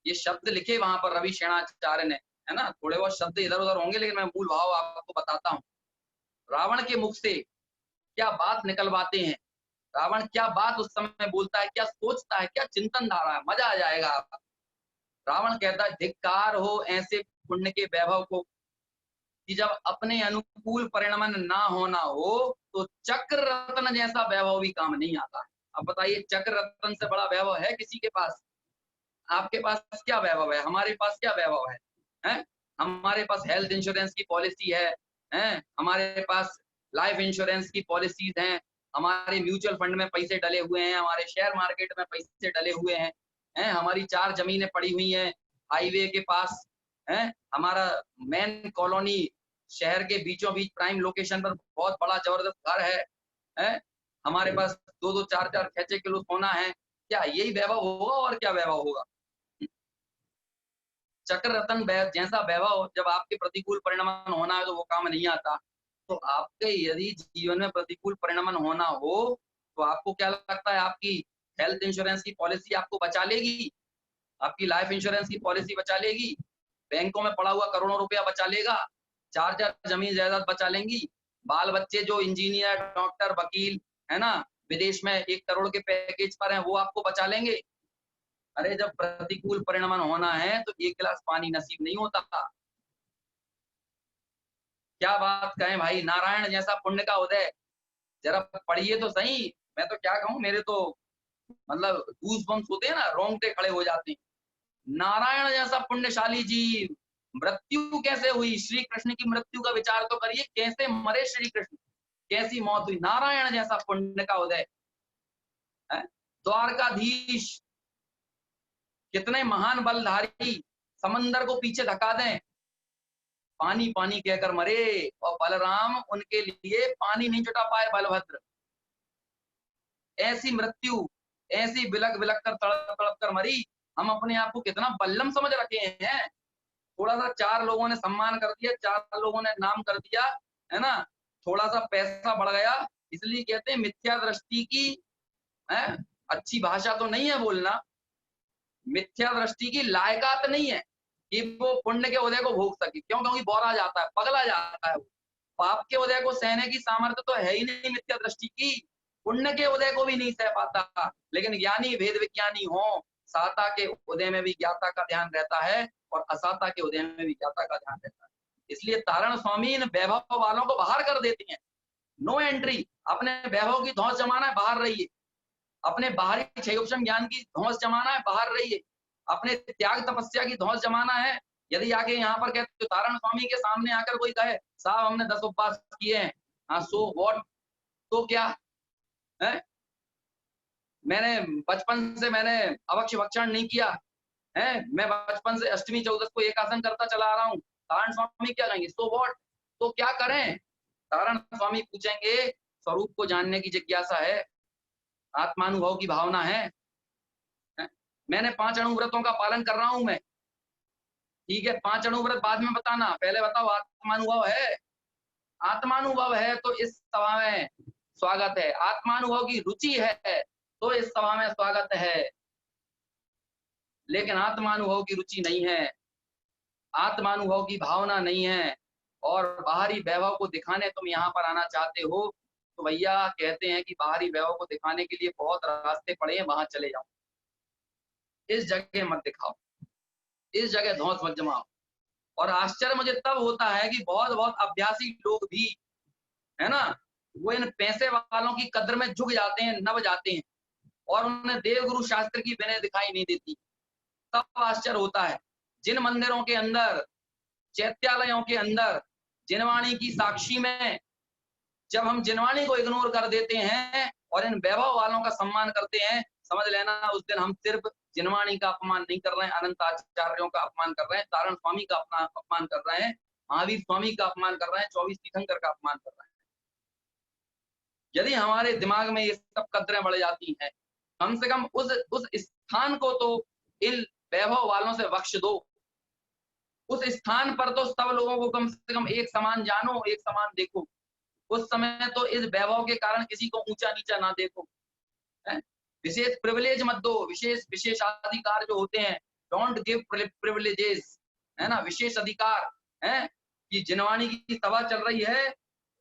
ये शब्द लिखे वहां पर रवि शेणाचार्य ने, है ना, थोड़े बहुत शब्द इधर उधर होंगे लेकिन मैं मूल भाव आपको बताता हूँ। रावण के मुख से क्या बात निकलवाते हैं, रावण क्या बात उस समय बोलता है, क्या सोचता है, क्या चिंतन धारा है, मजा आ जाएगा आपका। रावण कहता है, धिक्कार हो ऐसे पुण्य के वैभव को कि जब अपने अनुकूल परिणमन ना होना हो तो चक्र रत्न जैसा वैभव भी काम नहीं आता है। अब बताइए चक्र रत्न से बड़ा वैभव है किसी के पास? आपके पास क्या वैभव है? हमारे पास क्या वैभव है? हैं? हमारे पास हेल्थ इंश्योरेंस की पॉलिसी है, हमारे पास लाइफ इंश्योरेंस की पॉलिसीज हैं, हमारे म्यूचुअल फंड में पैसे डले हुए हैं, हमारे शेयर मार्केट में पैसे डले हुए हैं, हमारी 4 जमीनें पड़ी हुई हैं हाईवे के पास, है, हमारा मेन कॉलोनी शहर के बीचों बीच प्राइम लोकेशन पर बहुत बड़ा जबरदस्त घर है, हमारे पास 2-2 4-4 खेचे किलो सोना है। क्या यही वैभव होगा और क्या वैभव होगा? चक्र रतन जैसा वैभव जब आपके प्रतिकूल परिणमन होना है तो वो काम नहीं आता। तो आपके यदि जीवन में प्रतिकूल परिणमन होना हो तो आपको क्या लगता है आपकी हेल्थ इंश्योरेंस की पॉलिसी आपको बचा लेगी? आपकी लाइफ इंश्योरेंस की पॉलिसी बचा लेगी? बैंकों में पड़ा हुआ करोड़ों रुपया बचा लेगा? 4 जमीन जायदाद बचा लेंगी? बाल बच्चे जो इंजीनियर, डॉक्टर, वकील है ना, विदेश में 1 करोड़ के पैकेज पर हैं, वो आपको बचा लेंगे? अरे जब प्रतिकूल परिणमन होना है तो 1 गिलास पानी नसीब नहीं होता। क्या बात कहें भाई, नारायण जैसा पुण्य का उदय जरा पढ़िए तो सही। मैं तो क्या कहूं, मेरे तो मतलब गूज बम्स होते हैं ना, रोंगटे खड़े हो जाते हैं। नारायण जैसा पुण्यशाली जीव, मृत्यु कैसे हुई? श्री कृष्ण की मृत्यु का विचार तो करिए, कैसे मरे श्री कृष्ण, कैसी मौत हुई? नारायण जैसा पुण्य का उदय है। द्वारकाधीश कितने महान बलधारी, समंदर को पीछे धका दें, पानी पानी कहकर मरे, और बलराम उनके लिए पानी नहीं जुटा पाए बलभद्र। ऐसी मृत्यु, ऐसी बिलक बिलक कर तड़प तड़प कर मरी। हम अपने आप को कितना बल्लम समझ रखे हैं। थोड़ा सा 4 लोगों ने सम्मान कर दिया, 4 लोगों ने नाम कर दिया, है ना, थोड़ा सा पैसा बढ़ गया, इसलिए कहते हैं मिथ्या दृष्टि की है। अच्छी भाषा तो नहीं है बोलना, मिथ्या दृष्टि की लायकात नहीं है कि वो पुण्य के उदय को भोग सके। क्यों? क्योंकि बौरा जाता है, पगला जाता है। पाप के उदय को सहने की सामर्थ्य तो है ही नहीं मिथ्या दृष्टि की, पुण्य के उदय को भी नहीं सह पाता। लेकिन ज्ञानी भेद विज्ञानी हो, साता के उदय में भी ज्ञाता का ध्यान रहता है और असाता के उदय में भी ज्ञाता का ध्यान रहता है। इसलिए तारण स्वामी इन वैभव वालों को बाहर कर देती हैं। No entry. अपने वैभव की धौंस जमाना है, बाहर रहिए। अपने बाहरी क्षयोपशम ज्ञान की धौंस जमाना है, बाहर रहिए। अपने त्याग तपस्या की धौंस जमाना है। यदि आके यहाँ पर कहते तो तारण स्वामी के सामने आकर कोई कहे साहब हमने 10 उपवास किए हैं, हाँ सो व्हाट, तो क्या है? मैंने बचपन से मैंने अभक्ष्य भक्षण नहीं किया है, मैं बचपन से अष्टमी चौदस को एक आसन करता चला आ रहा हूँ। तारण स्वामी क्या कहेंगे? सो व्हाट, तो क्या करें? तारण स्वामी पूछेंगे स्वरूप को जानने की जिज्ञासा है, आत्मानुभव की भावना है। मैंने 5 अणुव्रतों का पालन कर रहा हूं मैं, ठीक है, 5 अणुव्रत बाद में बताना, पहले बताओ आत्मानुभव है? आत्मानुभव है तो इस सभा में स्वागत है। आत्मानुभव की रुचि है तो इस सभा में स्वागत है। लेकिन आत्मानुभव की रुचि नहीं है, आत्मानुभव की भावना नहीं है, और बाहरी वैभव को दिखाने तुम यहाँ पर आना चाहते हो, तो भैया कहते हैं कि बाहरी वैभव को दिखाने के लिए बहुत रास्ते पड़े हैं, वहां चले जाओ। इस जगह मत दिखाओ, इस जगह धौंस मत जमाओ। और आश्चर्य मुझे तब होता है कि बहुत बहुत अभ्यासी लोग भी, है ना, वो इन पैसे वालों की कद्र में झुक जाते हैं, नब जाते हैं, और उन्हें देवगुरु शास्त्र की विनय दिखाई नहीं देती। तब आश्चर्य होता है। जिन मंदिरों के अंदर, चैत्यालयों के अंदर जिनवाणी की साक्षी में जब हम जिनवाणी को इग्नोर कर देते हैं और इन वैभव वालों का सम्मान करते हैं, समझ लेना उस दिन हम सिर्फ जिनवाणी का अपमान नहीं कर रहे हैं, अनंत आचार्यों का अपमान कर रहे हैं, तारण स्वामी का अपमान कर रहे हैं, महावीर स्वामी का अपमान कर रहे हैं, 24 तीर्थंकर का अपमान कर रहे हैं। यदि हमारे दिमाग में ये सब कदरें बढ़ जाती हैं, कम से कम उस स्थान को तो इन वैभव वालों से बख्श दो। उस स्थान पर तो सब लोगों को कम से कम एक समान जानो, एक समान देखो। उस समय तो इस वैभव के कारण किसी को ऊंचा नीचा ना देखो, है? विशेष प्रिविलेज मत दो, विशेष अधिकार जो होते हैं, डोंट गिव प्रिविलेजेस, है ना, विशेष अधिकार है कि जिनवाणी की सभा चल रही है,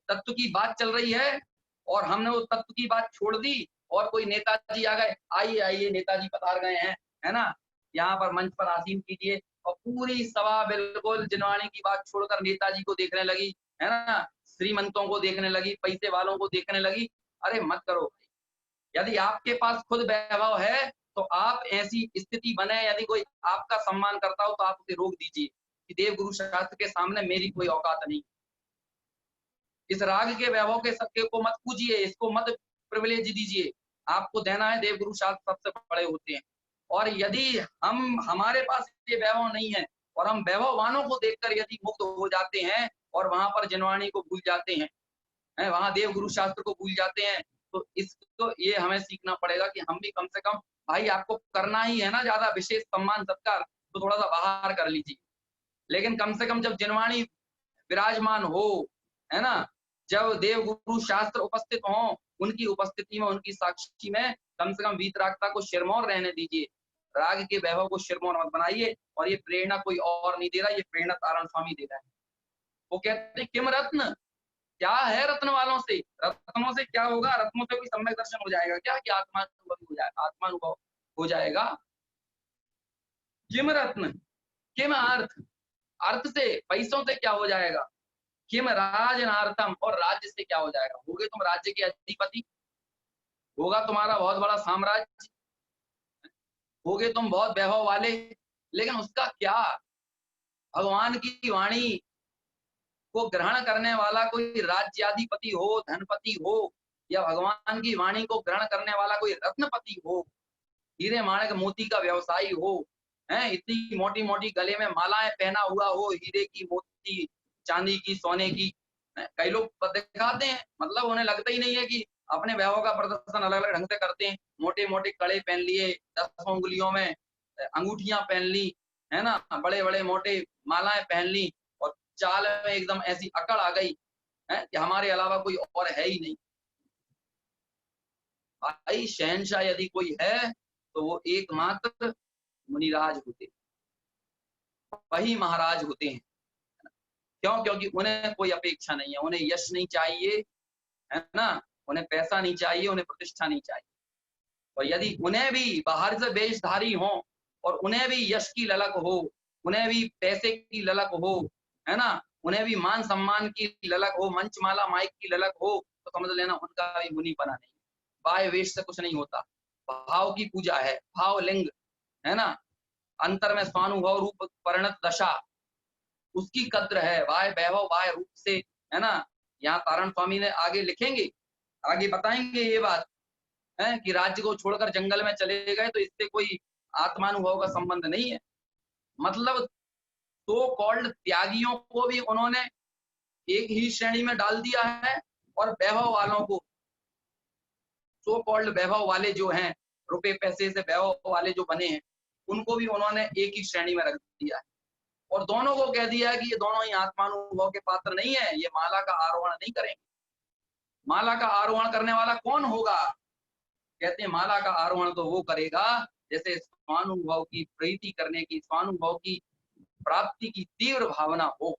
तत्व की बात चल रही है, और हमने वो तत्व की बात छोड़ दी और कोई नेताजी आ गए, आइए आइए नेताजी पधार गए हैं, है ना, यहाँ पर मंच पर आसीन कीजिए, और पूरी सभा बिल्कुल जिनवाणी की बात छोड़कर नेताजी को देखने लगी, है ना, श्रीमंतों को देखने लगी, पैसे वालों को देखने लगी। अरे मत करो। यदि आपके पास खुद वैभव है तो आप ऐसी स्थिति बने, यदि कोई आपका सम्मान करता हो तो आप उसे रोक दीजिए कि देव गुरु शास्त्र के सामने मेरी कोई औकात नहीं। इस राग के वैभव के सबके को मत पूजिए, इसको मत प्रिविलेज दीजिए। आपको देना है, देव गुरु शास्त्र सबसे बड़े होते हैं। और यदि हमारे पास ये वैभव नहीं है और हम वैभववानों को देखकर यदि मुक्त हो जाते हैं और वहां पर जिनवाणी को भूल जाते हैं, वहां देव गुरु शास्त्र को भूल जाते हैं, तो इसको ये हमें सीखना पड़ेगा कि हम भी कम से कम, भाई आपको करना ही है ना ज्यादा विशेष सम्मान सत्कार, तो थोड़ा सा बाहर कर लीजिए, लेकिन कम से कम जब जिनवाणी विराजमान हो, है ना, जब देव गुरु शास्त्र उपस्थित हों, उनकी उपस्थिति में, उनकी साक्षी में कम से कम वीतरागता को शिरमौर रहने दीजिए, राग के वैभव को शिरमौर मत बनाइए। और ये प्रेरणा कोई और नहीं दे रहा, ये प्रेरणा तारण स्वामी दे रहा है। वो कहते हैं किम रत्न, क्या है रत्न वालों से, रत्नों से क्या होगा, रत्नों से कोई सम्यक दर्शन हो जाएगा क्या, कि आत्मानुभव हो जाएगा, आत्मानुभव हो जाएगा। किम रत्न, किम अर्थ, अर्थ से, पैसों से क्या हो जाएगा, किम राजनार्थम, और राज्य से क्या हो जाएगा, होगे तुम राज्य के अधिपति, होगा तुम्हारा बहुत बड़ा साम्राज्य, होगे तुम बहुत वैभव वाले, लेकिन उसका क्या, भगवान की वाणी को ग्रहण करने वाला कोई राज्याधिपति हो, धनपति हो, या भगवान की वाणी को ग्रहण करने वाला कोई रत्नपति हो, हीरे माणिक मोती का व्यवसायी हो, हैं, इतनी मोटी मोटी गले में मालाएं पहना हुआ हो, हीरे की, मोती, चांदी की, सोने की। कई लोग दिखाते हैं, मतलब उन्हें लगता ही नहीं है कि अपने वैभव का प्रदर्शन अलग अलग ढंग से करते हैं। मोटे मोटे कड़े पहन लिए, 10 उंगलियों में अंगूठियां पहन ली, है ना, बड़े बड़े मोटे मालाएं पहन ली, और चाल में एकदम ऐसी अकड़ आ गई है कि हमारे अलावा कोई और है ही नहीं। भाई शहनशाह यदि कोई है तो वो एकमात्र मुनिराज होते, वही महाराज होते हैं। क्यों? क्योंकि उन्हें कोई अपेक्षा नहीं है, उन्हें यश नहीं चाहिए, है ना, उन्हें पैसा नहीं चाहिए, उन्हें प्रतिष्ठा नहीं चाहिए। और यदि उन्हें भी बाहर से वेशधारी हो, और उन्हें भी यश की ललक हो, उन्हें भी पैसे की ललक हो, है ना, उन्हें भी मान सम्मान की ललक हो, मंचमाला माइक की ललक हो, तो समझ लेना उनका भी मुनि बना नहीं। बाह्य वेश से कुछ नहीं होता, भाव की पूजा है, भाव लिंग, है ना, अंतर में स्वानुभव रूप परिणत दशा, उसकी कद्र है, बाह्य वैभव बाह्य रूप से, है ना। यहाँ तारण स्वामी ने आगे लिखेंगे, आगे बताएंगे ये बात है कि राज्य को छोड़कर जंगल में चले गए तो इससे कोई आत्मानुभव का संबंध नहीं है। मतलब सो कॉल्ड त्यागियों को भी उन्होंने एक ही श्रेणी में डाल दिया है, और वैभव वालों को, सो कॉल्ड वैभव वाले जो हैं, रुपए पैसे से वैभव वाले जो बने हैं, उनको भी उन्होंने एक ही श्रेणी में रख दिया है, और दोनों को कह दिया है कि ये दोनों ही आत्मानुभव के पात्र नहीं है, ये माला का आरोहण नहीं करेंगे। माला का आरोहण करने वाला कौन होगा? कहते हैं माला का आरोहण तो वो करेगा जैसे स्वानुभव की प्रीति करने की, स्वानुभव की प्राप्ति की तीव्र भावना हो,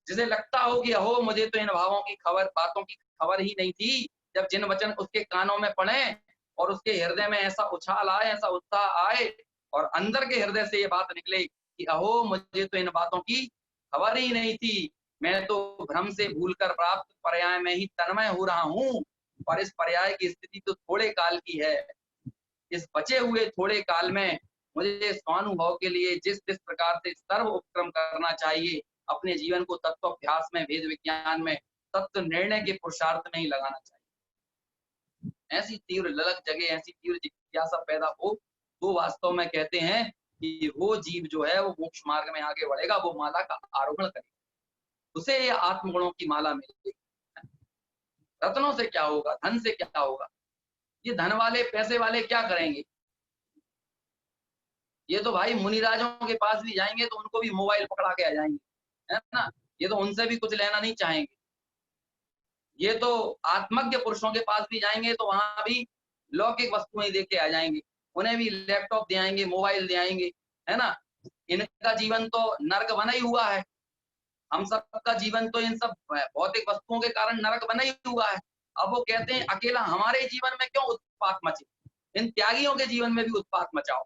जिसे लगता हो कि अहो मुझे तो इन भावों की खबर, बातों की खबर ही नहीं थी, जब जिन वचन उसके कानों में पड़े और उसके हृदय में ऐसा उछाल आए, ऐसा उत्साह आए, और अंदर के हृदय से ये बात निकले कि अहो मुझे तो इन बातों की खबर ही नहीं थी, मैं तो भ्रम से भूलकर प्राप्त पर्याय में ही तन्मय हो रहा हूँ, और इस पर्याय की स्थिति तो थोड़े काल की है। इस बचे हुए थोड़े काल में मुझे स्वानुभव के लिए जिस जिस प्रकार से सर्व उपक्रम करना चाहिए, अपने जीवन को तत्वाभ्यास में, वेद विज्ञान में, तत्व निर्णय के पुरुषार्थ में ही लगाना चाहिए। ऐसी तीव्र ललक जगे, ऐसी तीव्र जिज्ञासा पैदा हो, तो वास्तव में कहते हैं कि वो जीव जो है वो मोक्ष मार्ग में आगे बढ़ेगा, वो माला का आरोहण करेगा, उसे ये आत्मगुणों की माला मिलेगी। रत्नों से क्या होगा, धन से क्या होगा, ये धन वाले पैसे वाले क्या करेंगे? ये तो भाई मुनिराजों के पास भी जाएंगे तो उनको भी मोबाइल पकड़ा के आ जाएंगे, है ना, ये तो उनसे भी कुछ लेना नहीं चाहेंगे। ये तो आत्मज्ञ पुरुषों के पास भी जाएंगे तो वहां भी लौकिक वस्तुएं देख के आ जाएंगे, उन्हें भी लैपटॉप दे आएंगे, मोबाइल दे आएंगे, है ना। इनका जीवन तो नर्क बना ही हुआ है, हम सबका जीवन तो इन सब भौतिक वस्तुओं के कारण नरक बना ही हुआ है। अब वो कहते हैं अकेला हमारे जीवन में क्यों उत्पात मचे, इन त्यागियों के जीवन में भी उत्पात मचाओ,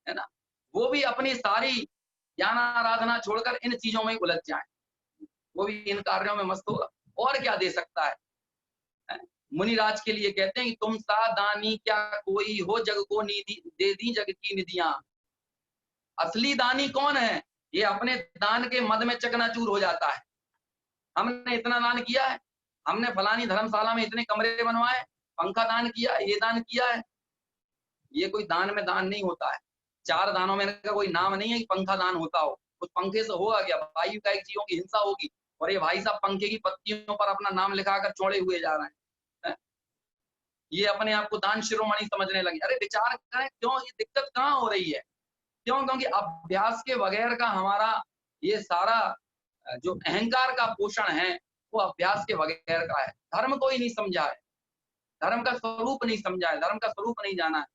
है ना, वो भी अपनी सारी ज्ञान आराधना छोड़कर इन चीजों में उलझ जाए, वो भी इन कार्यों में मस्त होगा, और क्या दे सकता है? मुनिराज के लिए कहते हैं कि तुम सा दानी क्या कोई हो, जग को निधि दे दी जग की निधियां। असली दानी कौन है? ये अपने दान के मद में चकनाचूर हो जाता है। हमने इतना दान किया है, हमने फलानी धर्मशाला में इतने कमरे बनवाए, पंखा दान किया, ये दान किया है। ये कोई दान में दान नहीं होता है। 4 दानों में का कोई नाम नहीं है कि पंखा दान होता हो। उस पंखे से होगा क्या? वायु का एक जीवों की हिंसा होगी, और ये भाई साहब पंखे की पत्तियों पर अपना नाम लिखाकर चौड़े हुए जा रहे हैं। ये अपने आप को दान शिरोमणि समझने लगे। अरे विचार करें, क्यों ये दिक्कत कहाँ हो रही है? क्यों? क्योंकि अभ्यास के बगैर का हमारा ये सारा जो अहंकार का पोषण है वो अभ्यास के बगैर का है। धर्म को ही नहीं समझा है, धर्म का स्वरूप नहीं समझा है, धर्म का स्वरूप नहीं जाना है।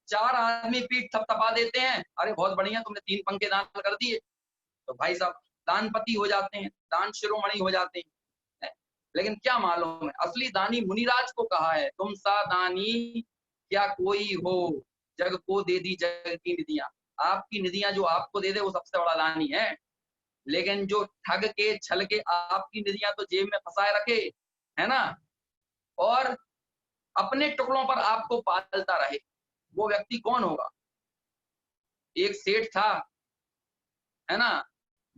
4 आदमी पीठ थपथपा देते हैं, अरे बहुत बढ़िया तुमने 3 पंखे दान कर दिए, तो भाई साहब दानपति हो जाते हैं, दान शिरोमणि हो जाते हैं। लेकिन क्या मालूम है, असली दानी मुनिराज को कहा है, तुम सा दानी क्या कोई हो, जग को दे दी जग की निधियां। आपकी निधियां जो आपको दे दे वो सबसे बड़ा दानी है। लेकिन जो ठग के छल के आपकी निधियां तो जेब में फंसाए रखे, है ना, और अपने टुकड़ों पर आपको पालता रहे, वो व्यक्ति कौन होगा? एक सेठ था, है ना,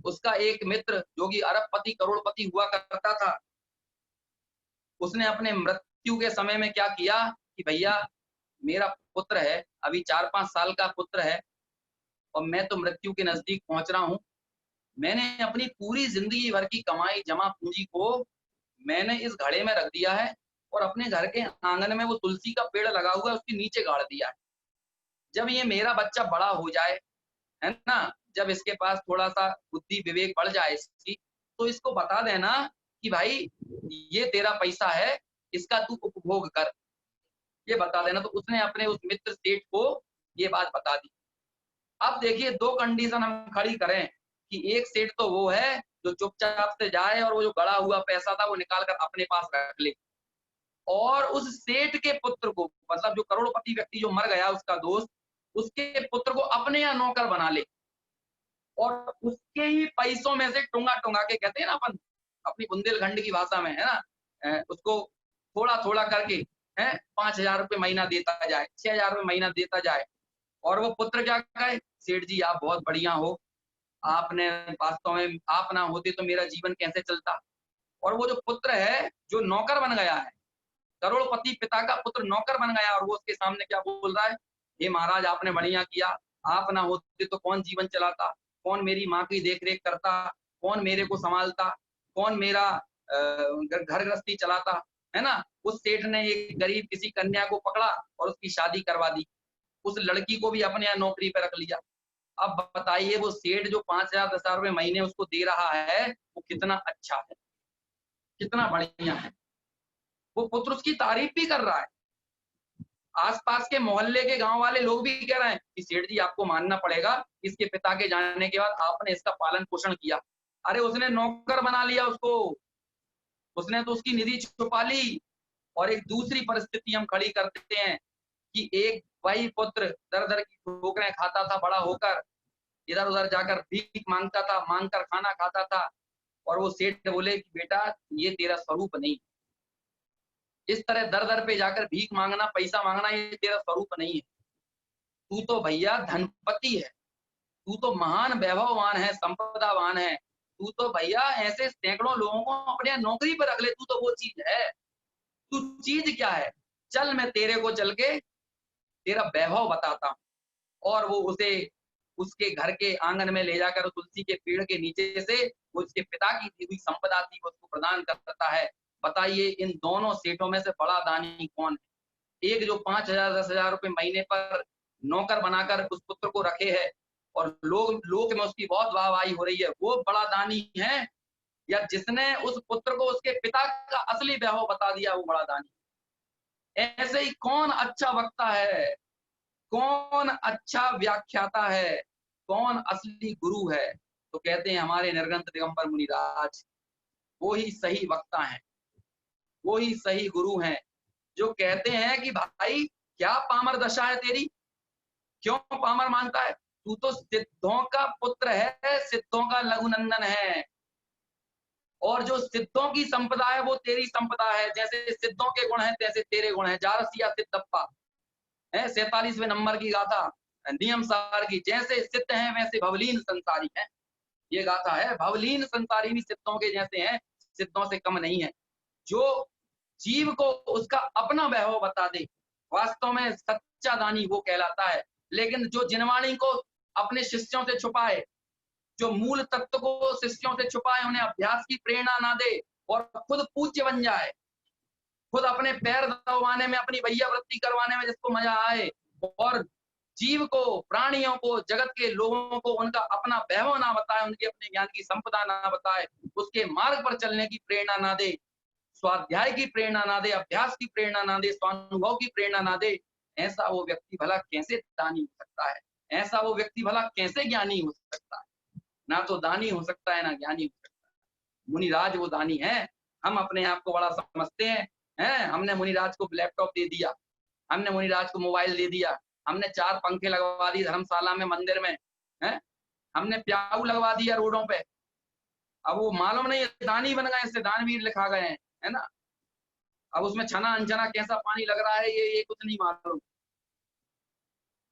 उसका एक मित्र जो कि अरबपति करोड़पति हुआ करता था, उसने अपने मृत्यु के समय में क्या किया कि भैया मेरा पुत्र है, अभी 4-5 साल का पुत्र है और मैं तो मृत्यु के नजदीक पहुंच रहा हूं। मैंने अपनी पूरी जिंदगी भर की कमाई जमा पूंजी को मैंने इस घड़े में रख दिया है और अपने घर के आंगन में वो तुलसी का पेड़ लगा हुआ है उसके नीचे गाड़ दिया है। जब ये मेरा बच्चा बड़ा हो जाए, है ना, जब इसके पास थोड़ा सा बुद्धि विवेक बढ़ जाए इसकी, तो इसको बता देना कि भाई ये तेरा पैसा है, इसका तू उपभोग कर, ये बता देना। तो उसने अपने उस मित्र सेठ को ये बात बता दी। अब देखिए 2 कंडीशन हम खड़ी करें कि एक सेठ तो वो है जो चुपचाप से जाए और वो जो गड़ा हुआ पैसा था वो निकाल कर अपने पास रख ले, और उस सेठ के पुत्र को, मतलब जो करोड़पति व्यक्ति जो मर गया उसका दोस्त, उसके पुत्र को अपने यहाँ नौकर बना ले और उसके ही पैसों में से टुंगा टुंगा के, कहते हैं ना अपन अपनी बुंदेलखंड की भाषा में, है ना, उसको थोड़ा थोड़ा करके है 5,000 रुपये महीना देता जाए, 6,000 रुपये महीना देता जाए। और वो पुत्र क्या कहे, सेठ जी आप बहुत बढ़िया हो, आपने वास्तव में आप ना होते तो मेरा जीवन कैसे चलता। और वो जो पुत्र है जो नौकर बन गया है, करोड़पति पिता का पुत्र नौकर बन गया, और वो उसके सामने क्या बोल रहा है, हे महाराज आपने बढ़िया किया, आप ना होते तो कौन जीवन चलाता, कौन मेरी माँ की देख रेख करता, कौन मेरे को संभालता, कौन मेरा घर गृहस्थी चलाता, है ना। उस सेठ ने एक गरीब किसी कन्या को पकड़ा और उसकी शादी करवा दी, उस लड़की को भी अपने यहाँ नौकरी पे रख लिया। अब बताइए वो सेठ जो 5,000 10,000 रुपए महीने उसको दे रहा है वो कितना अच्छा है, कितना बढ़िया है। वो पुत्र उसकी तारीफ भी कर रहा है, आसपास के मोहल्ले के गांव वाले लोग भी कह रहे हैं कि सेठ जी आपको मानना पड़ेगा, इसके पिता के जाने के बाद आपने इसका पालन पोषण किया। अरे उसने नौकर बना लिया उसको, उसने तो उसकी निधि छुपा ली। और एक दूसरी परिस्थिति हम खड़ी करते हैं कि एक वही पुत्र दर दर की ठोकरें खाता था, बड़ा होकर इधर उधर जाकर भीख मांगता था, मांग कर खाना खाता था, और वो सेठ बोले कि बेटा ये तेरा स्वरूप नहीं, इस तरह दर दर पे जाकर भीख मांगना, पैसा मांगना ये तेरा स्वरूप नहीं है। तू तो भैया धनपति है, तू तो महान वैभववान है, संपदावान है, तू तो भैया ऐसे सैकड़ों लोगों को अपने नौकरी पर रख ले, तू तो वो चीज है। तू चीज क्या है, चल मैं तेरे को चल के तेरा वैभव बताता हूँ। और वो उसे उसके घर के आंगन में ले जाकर तुलसी के पेड़ के नीचे से वो उसके पिता की दी हुई संपदा थी वो उसको प्रदान करता है। बताइए इन दोनों सेठों में से बड़ा दानी कौन है? एक जो 5,000 10,000 रुपए महीने पर नौकर बनाकर उस पुत्र को रखे है और लोग में उसकी बहुत वाहवाही हो रही है, वो बड़ा दानी है, या जिसने उस पुत्र को उसके पिता का असली वैभव बता दिया वो बड़ा दानी? ऐसे ही कौन अच्छा वक्ता है, कौन अच्छा व्याख्याता है, कौन असली गुरु है? तो कहते हैं हमारे निर्गंत दिगंबर मुनिराज, वो ही सही वक्ता है, वो ही सही गुरु हैं, जो कहते हैं कि भाई क्या पामर दशा है तेरी, क्यों पामर मानता है, तू तो सिद्धों का पुत्र है, सिद्धों का लघुनंदन है, और जो सिद्धों की संपदा है वो तेरी संपदा है। जैसे सिद्धों के गुण है तैसे तेरे गुण है। जारसिया सिद्धप्पा है 47वें नंबर की गाथा, नियम सार की, जैसे सिद्ध हैं वैसे भवलीन संसारी हैं। ये गाथा है, भवलीन संसारी भी सिद्धों के जैसे हैं, सिद्धों से कम नहीं है। जो जीव को उसका अपना वैभव बता दे, वास्तव में सच्चा दानी वो कहलाता है। लेकिन जो जिनवाणी को अपने शिष्यों से छुपाए, जो मूल तत्व को शिष्यों से छुपाए, उन्हें अभ्यास की प्रेरणा ना दे और खुद पूज्य बन जाए, खुद अपने पैर दबाने में, अपनी भैया वृत्ति करवाने में जिसको मजा आए, और जीव को, प्राणियों को, जगत के लोगों को उनका अपना वैभव ना बताए, उनके अपने ज्ञान की संपदा ना बताए, उसके मार्ग पर चलने की प्रेरणा ना दे, स्वाध्याय की प्रेरणा ना दे, अभ्यास की प्रेरणा ना दे, स्वानुभव की प्रेरणा ना दे, ऐसा वो व्यक्ति भला कैसे दानी हो सकता है? ऐसा वो व्यक्ति भला कैसे ज्ञानी हो सकता है? ना तो दानी हो सकता है, ना ज्ञानी हो सकता है। मुनिराज वो दानी है। हम अपने आप को बड़ा समझते हैं। हमने मुनिराज को लैपटॉप दे दिया, हमने मुनिराज को मोबाइल दे दिया, हमने 4 पंखे लगवा दिए धर्मशाला में, मंदिर में, हैं? हमने प्याऊ लगवा दिया रोडों पे। अब वो मालूम नहीं है दानी बन गए, इससे दानवीर लिखा गए हैं, है ना? अब उसमें छना अनछना कैसा पानी लग रहा है ये कुछ नहीं मालूम।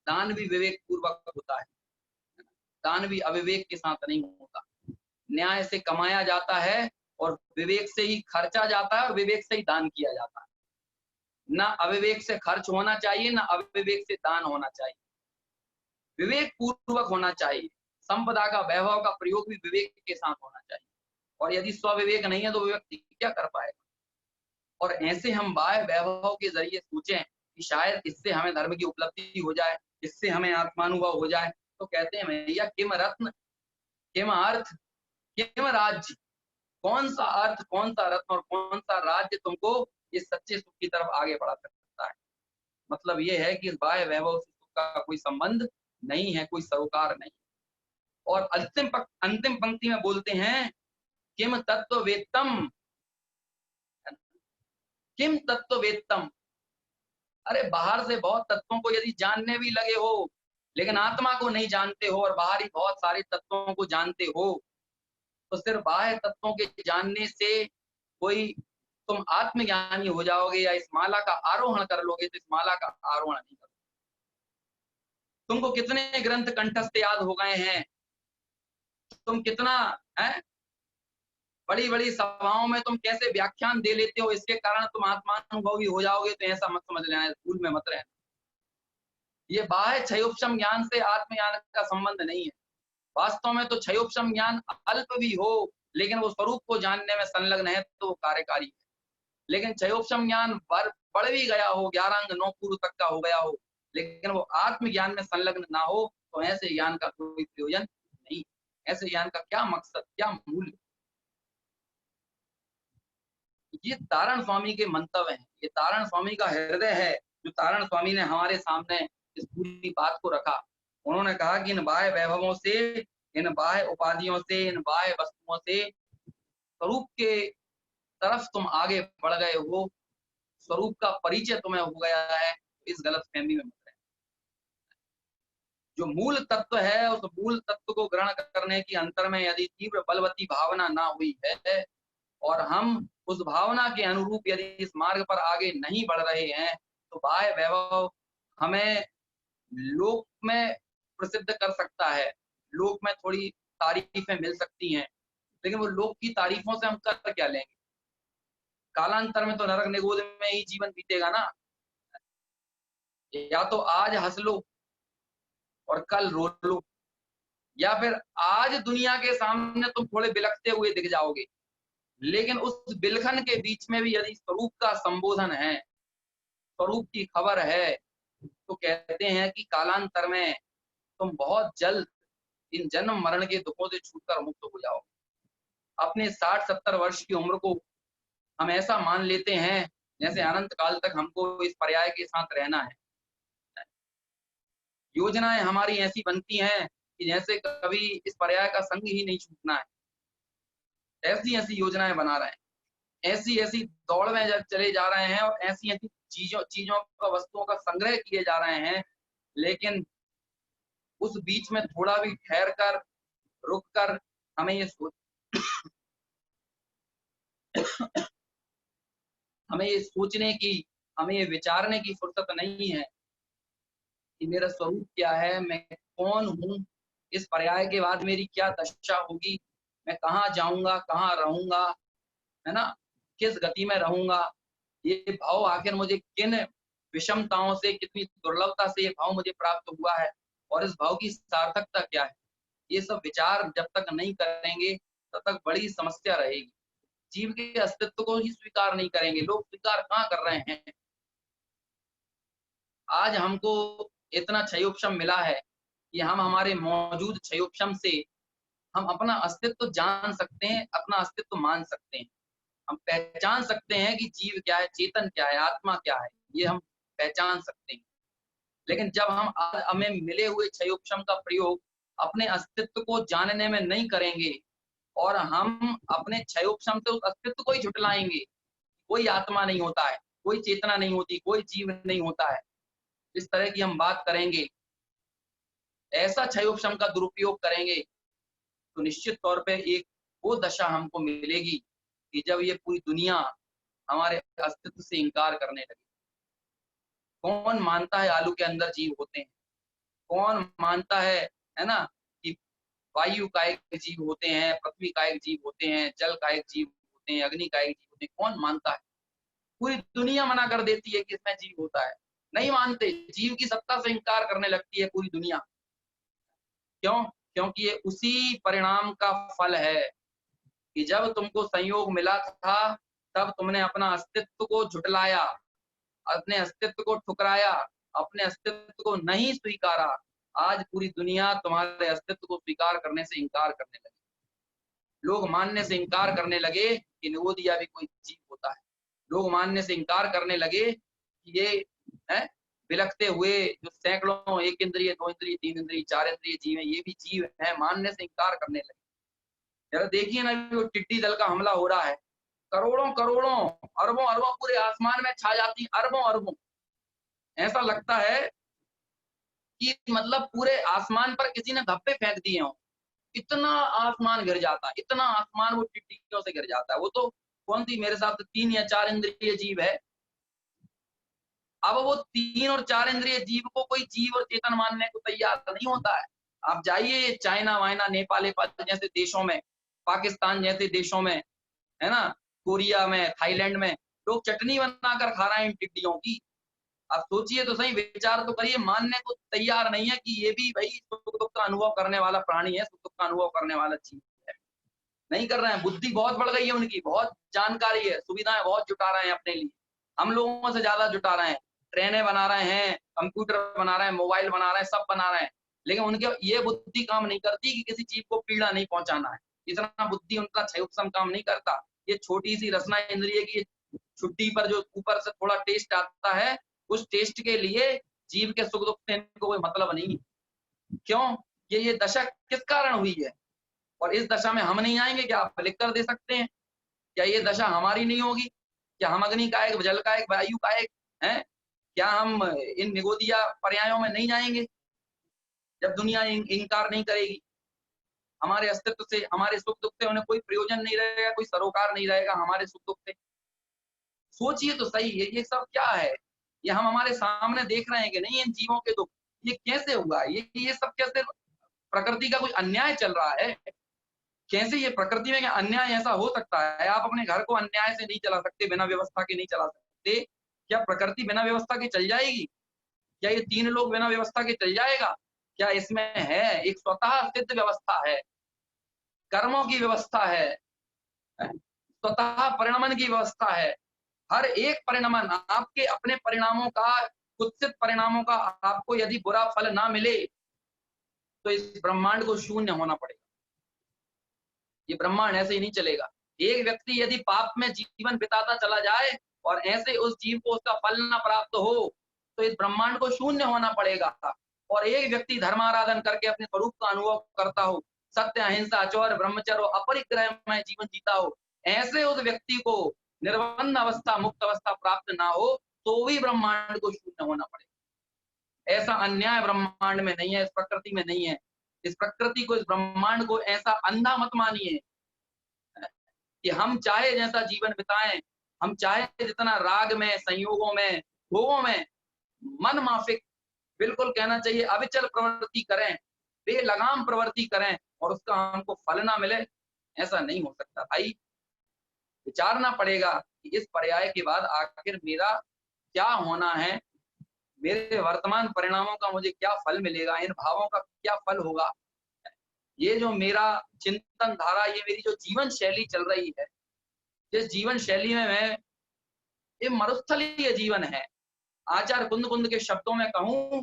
दान भी विवेक पूर्वक होता है, दान भी अविवेक के साथ नहीं होता। न्याय से कमाया जाता है और विवेक से ही खर्चा जाता है और विवेक से ही दान किया जाता है। ना अविवेक से खर्च होना चाहिए, ना अविवेक से दान होना चाहिए। विवेक पूर्वक होना चाहिए। संपदा का, वैभव का प्रयोग भी विवेक के साथ होना चाहिए। और यदि स्वविवेक नहीं है तो व्यक्ति क्या कर पाएगा? और ऐसे हम बाह्य वैभव के जरिए सोचें कि शायद इससे हमें धर्म की उपलब्धि हो जाए, इससे हमें आत्मानुभव हो जाए, तो कहते हैं भैया किम रत्न, किम अर्थ, किम राज्य। कौन सा अर्थ, कौन सा रत्न और कौन सा राज्य तुमको इस सच्चे सुख की तरफ आगे बढ़ा सकता है? मतलब ये है कि इस बाह्य वैभव से सुख का कोई संबंध नहीं है, कोई सरोकार नहीं। और अंतिम पंक्ति में बोलते हैं किम तत्ववेत्तम, किम तत्ववेत्तम। अरे बाहर से बहुत तत्वों को यदि जानने भी लगे हो, लेकिन आत्मा को नहीं जानते हो और बाहरी बहुत सारे तत्वों को जानते हो, तो सिर्फ बाह्य तत्वों के जानने से कोई तुम आत्मज्ञानी हो जाओगे या इस माला का आरोहण कर लोगे, तो इस माला का आरोहण नहीं करोगे। तुमको कितने ग्रंथ कंठस्थ याद हो गए हैं, तुम कितना है बड़ी बड़ी सभाओं में तुम कैसे व्याख्यान दे लेते हो, इसके कारण तुम आत्मानुभवी हो जाओगे, तो ऐसा मत समझ लेना, स्कूल में मत रहना। ये बाह्य क्षयोपशम ज्ञान से आत्मज्ञान का संबंध नहीं है। वास्तव में तो क्षयोपशम ज्ञान अल्प भी हो, लेकिन वो स्वरूप को जानने में संलग्न है तो वो कार्यकारी है। लेकिन क्षयोपशम ज्ञान बढ़ भी गया हो, 11 अंग 9 पूर्व तक का हो गया हो, लेकिन वो आत्मज्ञान में संलग्न ना हो, तो ऐसे ज्ञान का कोई प्रयोजन नहीं। ऐसे ज्ञान का क्या मकसद, क्या मूल्य? ये तारण स्वामी के मंतव्य हैं, ये तारण स्वामी का हृदय है, जो तारण स्वामी ने हमारे सामने इस पूरी बात को रखा। उन्होंने कहा कि इन बाह्य वैभवों से, इन बाह्य उपाधियों से, इन बाह्य वस्तुओं से स्वरूप के तरफ तुम आगे बढ़ गए हो, स्वरूप का परिचय तुम्हें हो गया है, इस गलतफहमी में मत रहना। जो मूल तत्व है, उस मूल तत्व को ग्रहण करने की अंतर में यदि तीव्र बलवती भावना ना हुई है और हम उस भावना के अनुरूप यदि इस मार्ग पर आगे नहीं बढ़ रहे हैं, तो बाह्य वैभव हमें लोक में प्रसिद्ध कर सकता है, लोक में थोड़ी तारीफें मिल सकती हैं, लेकिन वो लोक की तारीफों से हम कर क्या लेंगे? कालांतर में तो नरक निगोद में ही जीवन बीतेगा ना। या तो आज हंस लो और कल रो लो, या फिर आज दुनिया के सामने तुम थोड़े बिलखते हुए दिख जाओगे, लेकिन उस बिलखन के बीच में भी यदि स्वरूप का संबोधन है, स्वरूप की खबर है, तो कहते हैं कि कालांतर में तुम बहुत जल्द इन जन्म मरण के दुखों से छूटकर मुक्त हो जाओगे। अपने 60-70 वर्ष की उम्र को हम ऐसा मान लेते हैं जैसे अनंत काल तक हमको इस पर्याय के साथ रहना है। योजनाएं हमारी ऐसी बनती हैं कि जैसे कभी इस पर्याय का संग ही नहीं छूटना है। ऐसी ऐसी योजनाएं बना रहे हैं, ऐसी ऐसी दौड़ में जब चले जा रहे हैं और ऐसी ऐसी चीजों का, वस्तुओं का संग्रह किए जा रहे हैं, लेकिन उस बीच में थोड़ा भी ठहर कर, रुक कर हमें ये हमें ये सोचने की, हमें ये विचारने की फुर्सत नहीं है कि मेरा स्वरूप क्या है, मैं कौन हूँ, इस पर्याय के बाद मेरी क्या दशा होगी, मैं कहाँ जाऊंगा, कहाँ रहूंगा, है ना, किस गति में रहूंगा, ये भाव आखिर मुझे किन विषमताओं से, कितनी दुर्लभता से ये भाव मुझे प्राप्त हुआ है और इस भाव की सार्थकता क्या है। ये सब विचार जब तक नहीं करेंगे तब तक बड़ी समस्या रहेगी। जीव के अस्तित्व को ही स्वीकार नहीं करेंगे, लोग स्वीकार कहाँ कर रहे हैं। आज हमको इतना क्षयोपशम मिला है कि हम हमारे मौजूद क्षयोपशम से हम अपना अस्तित्व जान सकते हैं, अपना अस्तित्व मान सकते हैं। हम पहचान सकते हैं कि जीव क्या है, चेतन क्या है, आत्मा क्या है, ये हम पहचान सकते हैं। लेकिन जब हम हमें मिले हुए क्षयोपशम का प्रयोग अपने अस्तित्व को जानने में नहीं करेंगे और हम अपने क्षयोपशम से उस अस्तित्व को ही झुटलाएंगे, कोई आत्मा नहीं होता है, कोई चेतना नहीं होती, कोई जीव नहीं होता है, इस तरह की हम बात करेंगे, ऐसा क्षयोपशम का दुरुपयोग करेंगे, तो निश्चित तौर पे एक वो दशा हमको मिलेगी कि जब ये पूरी दुनिया हमारे अस्तित्व से इंकार करने लगे। कौन मानता है आलू के अंदर जीव होते हैं? कौन मानता है ना, कि वायु का एक जीव होते हैं, पृथ्वी का एक जीव होते हैं, जल का एक जीव होते हैं, अग्नि का एक जीव होते हैं? कौन मानता है? पूरी दुनिया मना कर देती है कि इसमें जीव होता है। नहीं मानते, जीव की सत्ता से इंकार करने लगती है पूरी दुनिया। क्यों? क्योंकि ये उसी परिणाम का फल है कि जब तुमको संयोग मिला था, तब तुमने अपना अस्तित्व को झुटलाया, अपने अस्तित्व को ठुकराया, अपने अस्तित्व को नहीं स्वीकारा। आज पूरी दुनिया तुम्हारे अस्तित्व को स्वीकार करने से इंकार करने लगी। लोग मानने से इंकार करने लगे कि निगोदिया भी कोई जीव होता है। लोग मानने से इंकार करने लगे कि ये है बिलखते हुए जो सैकड़ों 1 इंद्रिय, 2 इंद्रिय, 3 इंद्रिय, 4 इंद्रिय जीव है, ये भी जीव है, मानने से इंकार करने लगे। जरा देखिए ना, वो टिड्डी दल का हमला हो रहा है, करोड़ों करोड़ों, अरबों अरबों पूरे आसमान में छा जाती, अरबों अरबों। ऐसा लगता है कि मतलब पूरे आसमान पर किसी ने धब्बे फेंक दिए हों। इतना आसमान गिर जाता है, इतना आसमान वो टिड्डियों से गिर जाता है। वो तो कौन सी, मेरे हिसाब से 3 या 4 इंद्रिय जीव है। अब वो 3 और 4 इंद्रिय जीव को कोई जीव और चेतन मानने को तैयार नहीं होता है। आप जाइए चाइना वाइना, नेपाल जैसे देशों में, पाकिस्तान जैसे देशों में, है ना, कोरिया में, थाईलैंड में, लोग चटनी बनाकर खा रहे हैं इन टिड्डियों की। आप सोचिए तो सही, विचार तो करिए, मानने को तैयार नहीं है कि ये भी भाई सुख दुख का अनुभव करने वाला प्राणी है, सुख दुख का अनुभव करने वाला जीव है। नहीं कर रहे हैं। बुद्धि बहुत बढ़ गई है उनकी, बहुत जानकारी है, सुविधाएं बहुत जुटा रहे हैं अपने लिए, हम लोगों से ज्यादा जुटा रहे हैं। ट्रेनें बना रहे हैं, कंप्यूटर बना रहे हैं, मोबाइल बना रहे हैं, सब बना रहे हैं, लेकिन उनके ये बुद्धि काम नहीं करती कि किसी जीव को पीड़ा नहीं पहुंचाना है। इतना बुद्धि उनका क्षयोपशम काम नहीं करता। ये छोटी सी रसना इंद्रिय की छुट्टी पर जो ऊपर से थोड़ा टेस्ट आता है, उस टेस्ट के लिए जीव के सुख दुख से इनको कोई मतलब नहीं। क्यों? ये दशा किस कारण हुई है? और इस दशा में हम नहीं आएंगे क्या? आप लिख कर दे सकते हैं? क्या ये दशा हमारी नहीं होगी? क्या हम अग्नि का एक, जल का एक, वायु का एक है? क्या हम इन निगोदिया पर्यायों में नहीं जाएंगे जब दुनिया इंकार नहीं करेगी? हमारे अस्तित्व से, हमारे सुख दुख से उन्हें कोई प्रयोजन नहीं रहेगा, कोई सरोकार नहीं रहेगा हमारे सुख दुख से। सोचिए तो सही, ये सब क्या है? ये हम हमारे सामने देख रहे हैं कि नहीं इन जीवों के दुख? ये कैसे हुआ? ये सब कैसे प्रकृति का कोई अन्याय चल रहा है? कैसे ये प्रकृति में अन्याय ऐसा हो सकता है? आप अपने घर को अन्याय से नहीं चला सकते, बिना व्यवस्था के नहीं चला सकते। क्या प्रकृति बिना व्यवस्था के चल जाएगी? क्या ये 3 लोग बिना व्यवस्था के चल जाएगा? क्या इसमें है एक स्वतः सिद्ध व्यवस्था है, कर्मों की व्यवस्था है, स्वतः परिणमन की व्यवस्था है। हर एक परिणमन, आपके अपने परिणामों का, कुत्सित परिणामों का आपको यदि बुरा फल ना मिले, तो इस ब्रह्मांड को शून्य होना पड़ेगा। ये ब्रह्मांड ऐसे ही नहीं चलेगा। एक व्यक्ति यदि पाप में जीवन बिताता चला जाए और ऐसे उस जीव को उसका फल ना प्राप्त हो, तो इस ब्रह्मांड को शून्य होना पड़ेगा। और एक व्यक्ति धर्माराधन करके अपने स्वरूप का अनुभव करता हो, सत्य, अहिंसा, चौर, ब्रह्मचर्य और अपरिग्रह में जीवन जीता हो, ऐसे उस व्यक्ति को निर्बंध अवस्था, मुक्त अवस्था प्राप्त ना हो, तो भी ब्रह्मांड को शून्य होना पड़ेगा। ऐसा अन्याय ब्रह्मांड में नहीं है, इस प्रकृति में नहीं है। इस प्रकृति को, इस ब्रह्मांड को ऐसा अंधा मत मानिए कि हम चाहे जैसा जीवन बिताएं, हम चाहे जितना राग में, संयोगों में, भोगों में मन माफिक, बिल्कुल कहना चाहिए अविचल प्रवृत्ति करें, बेलगाम प्रवृत्ति करें और उसका हमको फल ना मिले। ऐसा नहीं हो सकता भाई। विचारना पड़ेगा कि इस पर्याय के बाद आखिर मेरा क्या होना है, मेरे वर्तमान परिणामों का मुझे क्या फल मिलेगा, इन भावों का क्या फल होगा। ये जो मेरा चिंतन धारा, ये मेरी जो जीवन शैली चल रही है, जिस जीवन शैली में मैं, ये मरुस्थलीय जीवन है। आचार्य कुंद कुंद के शब्दों में कहूं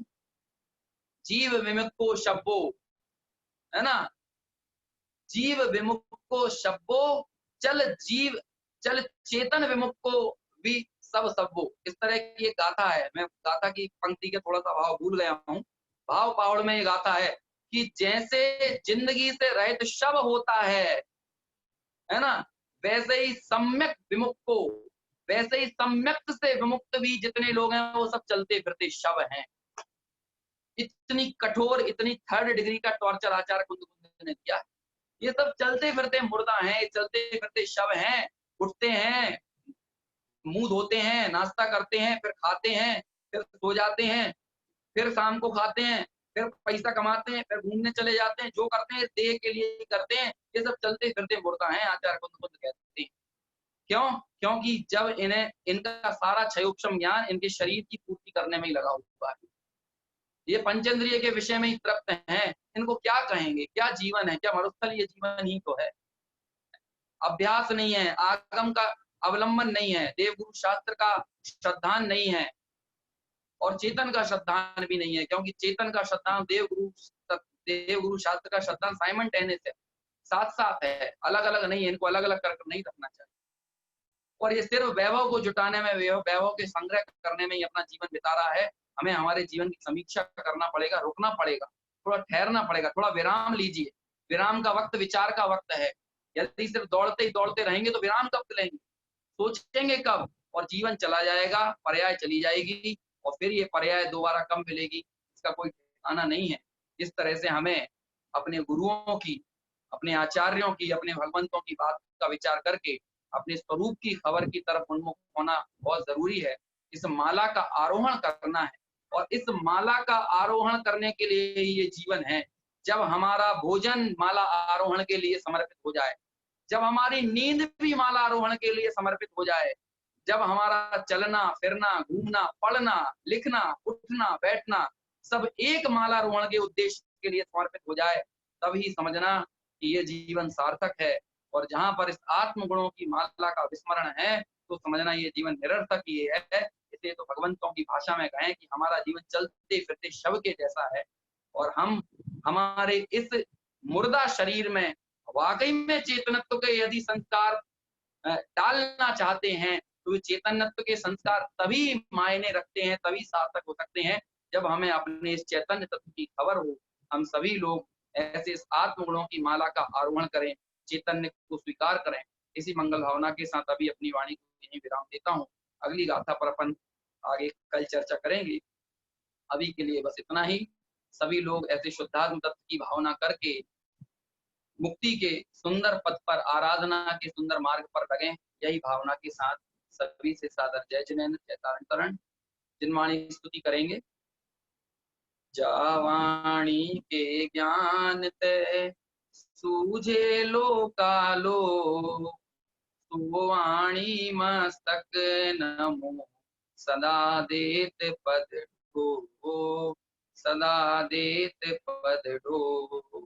जीव विमुक्तो शब्बो, है ना, जीव विमुक्तो शब्बो, चल जीव चल चेतन विमुक्तो भी सब सब्बो। इस तरह की एक गाथा है। मैं गाथा की पंक्ति के थोड़ा सा भाव भूल गया हूँ। भाव पावड़ में ये गाथा है कि जैसे जिंदगी से रहित शव होता है ना, वैसे ही सम्यक विमुक्त को, वैसे ही सम्यक से विमुक्त भी जितने लोग हैं वो सब चलते फिरते शव हैं। इतनी कठोर, इतनी थर्ड डिग्री का टॉर्चर आचार्य कुंद ने दिया है। ये सब चलते फिरते मुर्दा हैं, चलते फिरते शव हैं, उठते हैं, मुंह धोते हैं, नाश्ता करते हैं, फिर खाते हैं, फिर सो जाते हैं, फिर शाम को खाते हैं, फिर पैसा कमाते हैं, फिर घूमने चले जाते हैं, जो करते हैं देह के लिए ही करते हैं। ये सब चलते फिरते मुर्दा हैं, आचार्य कुंद कहते हैं। क्यों? क्योंकि जब इन्हें इनका सारा क्षयोक्षम ज्ञान इनके शरीर की पूर्ति करने में ही लगा हुआ है। ये पंचेंद्रिय के विषय में ही तृप्त हैं। इनको क्या कहेंगे? क्या जीवन है? क्या मरुस्थल ये जीवन ही तो है। अभ्यास नहीं है, आगम का अवलंबन नहीं है, देवगुरु शास्त्र का श्रद्धान नहीं है, और चेतन का श्रद्धान भी नहीं है। क्योंकि चेतन का श्रद्धान देवगुरु शास्त्र का श्रद्धान साइमल्टेनियस है, साथ साथ है, अलग अलग नहीं है। इनको अलग अलग कर नहीं रखना चाहिए। और ये सिर्फ वैभव को जुटाने में, वैभव के संग्रह करने में ही अपना जीवन बिता रहा है। हमें हमारे जीवन की समीक्षा करना पड़ेगा, रुकना पड़ेगा, थोड़ा ठहरना पड़ेगा, थोड़ा विराम लीजिए। विराम का वक्त विचार का वक्त है। यदि सिर्फ दौड़ते ही दौड़ते रहेंगे तो विराम कब लेंगे, सोचेंगे कब? और जीवन चला जाएगा, पर्याय चली जाएगी, और फिर ये पर्याय दोबारा कब मिलेगी इसका कोई ठिकाना नहीं है। इस तरह से हमें अपने गुरुओं की, अपने आचार्यों की, अपने भगवंतों की बात का विचार करके अपने स्वरूप की खबर की तरफ उन्मुख होना बहुत जरूरी है। इस माला का आरोहण करना है, और इस माला का आरोहण करने के लिए ही ये जीवन है। जब हमारा भोजन माला आरोहण के लिए समर्पित हो जाए, जब हमारी नींद भी माला आरोहण के लिए समर्पित हो जाए, जब हमारा चलना फिरना, घूमना, पढ़ना, लिखना, उठना, बैठना सब एक माला आरोहण के उद्देश्य के लिए समर्पित हो जाए, तभी समझना कि ये जीवन सार्थक है। और जहां पर इस आत्म गुणों की माला का विस्मरण है, तो समझना ये जीवन निरर्थक ही है। इसलिए तो भगवंतों की भाषा में कहें कि हमारा जीवन चलते फिरते शव के जैसा है, और हम हमारे इस मुर्दा शरीर में वाकई में चेतनत्व के यदि संस्कार डालना चाहते हैं, तो चेतनत्व के संस्कार तभी मायने रखते हैं, तभी सार्थक हो सकते हैं, जब हमें अपने इस चैतन्य तत्व की खबर हो। हम सभी लोग ऐसे इस आत्म गुणों की माला का आरोहण करें, चैतन्य को स्वीकार करें। इसी मंगल भावना के साथ अभी अपनी वाणी को यहीं विराम देता हूँ। अगली गाथा पर अपन आगे कल चर्चा करेंगे। अभी के लिए बस इतना ही। सभी लोग ऐसे शुद्धात्म तत्व की भावना करके मुक्ति के सुंदर पथ पर, आराधना के सुंदर मार्ग पर लगें। यही भावना के साथ सभी से सादर जय जिनेन्द्र, जय तारण तरण। जिनवाणी स्तुति करेंगे। जावाणी के ज्ञान ते सूझे लोकालो, सुवाणी मस्तक नमो सदा देत पद डो, सदा देत पद डो।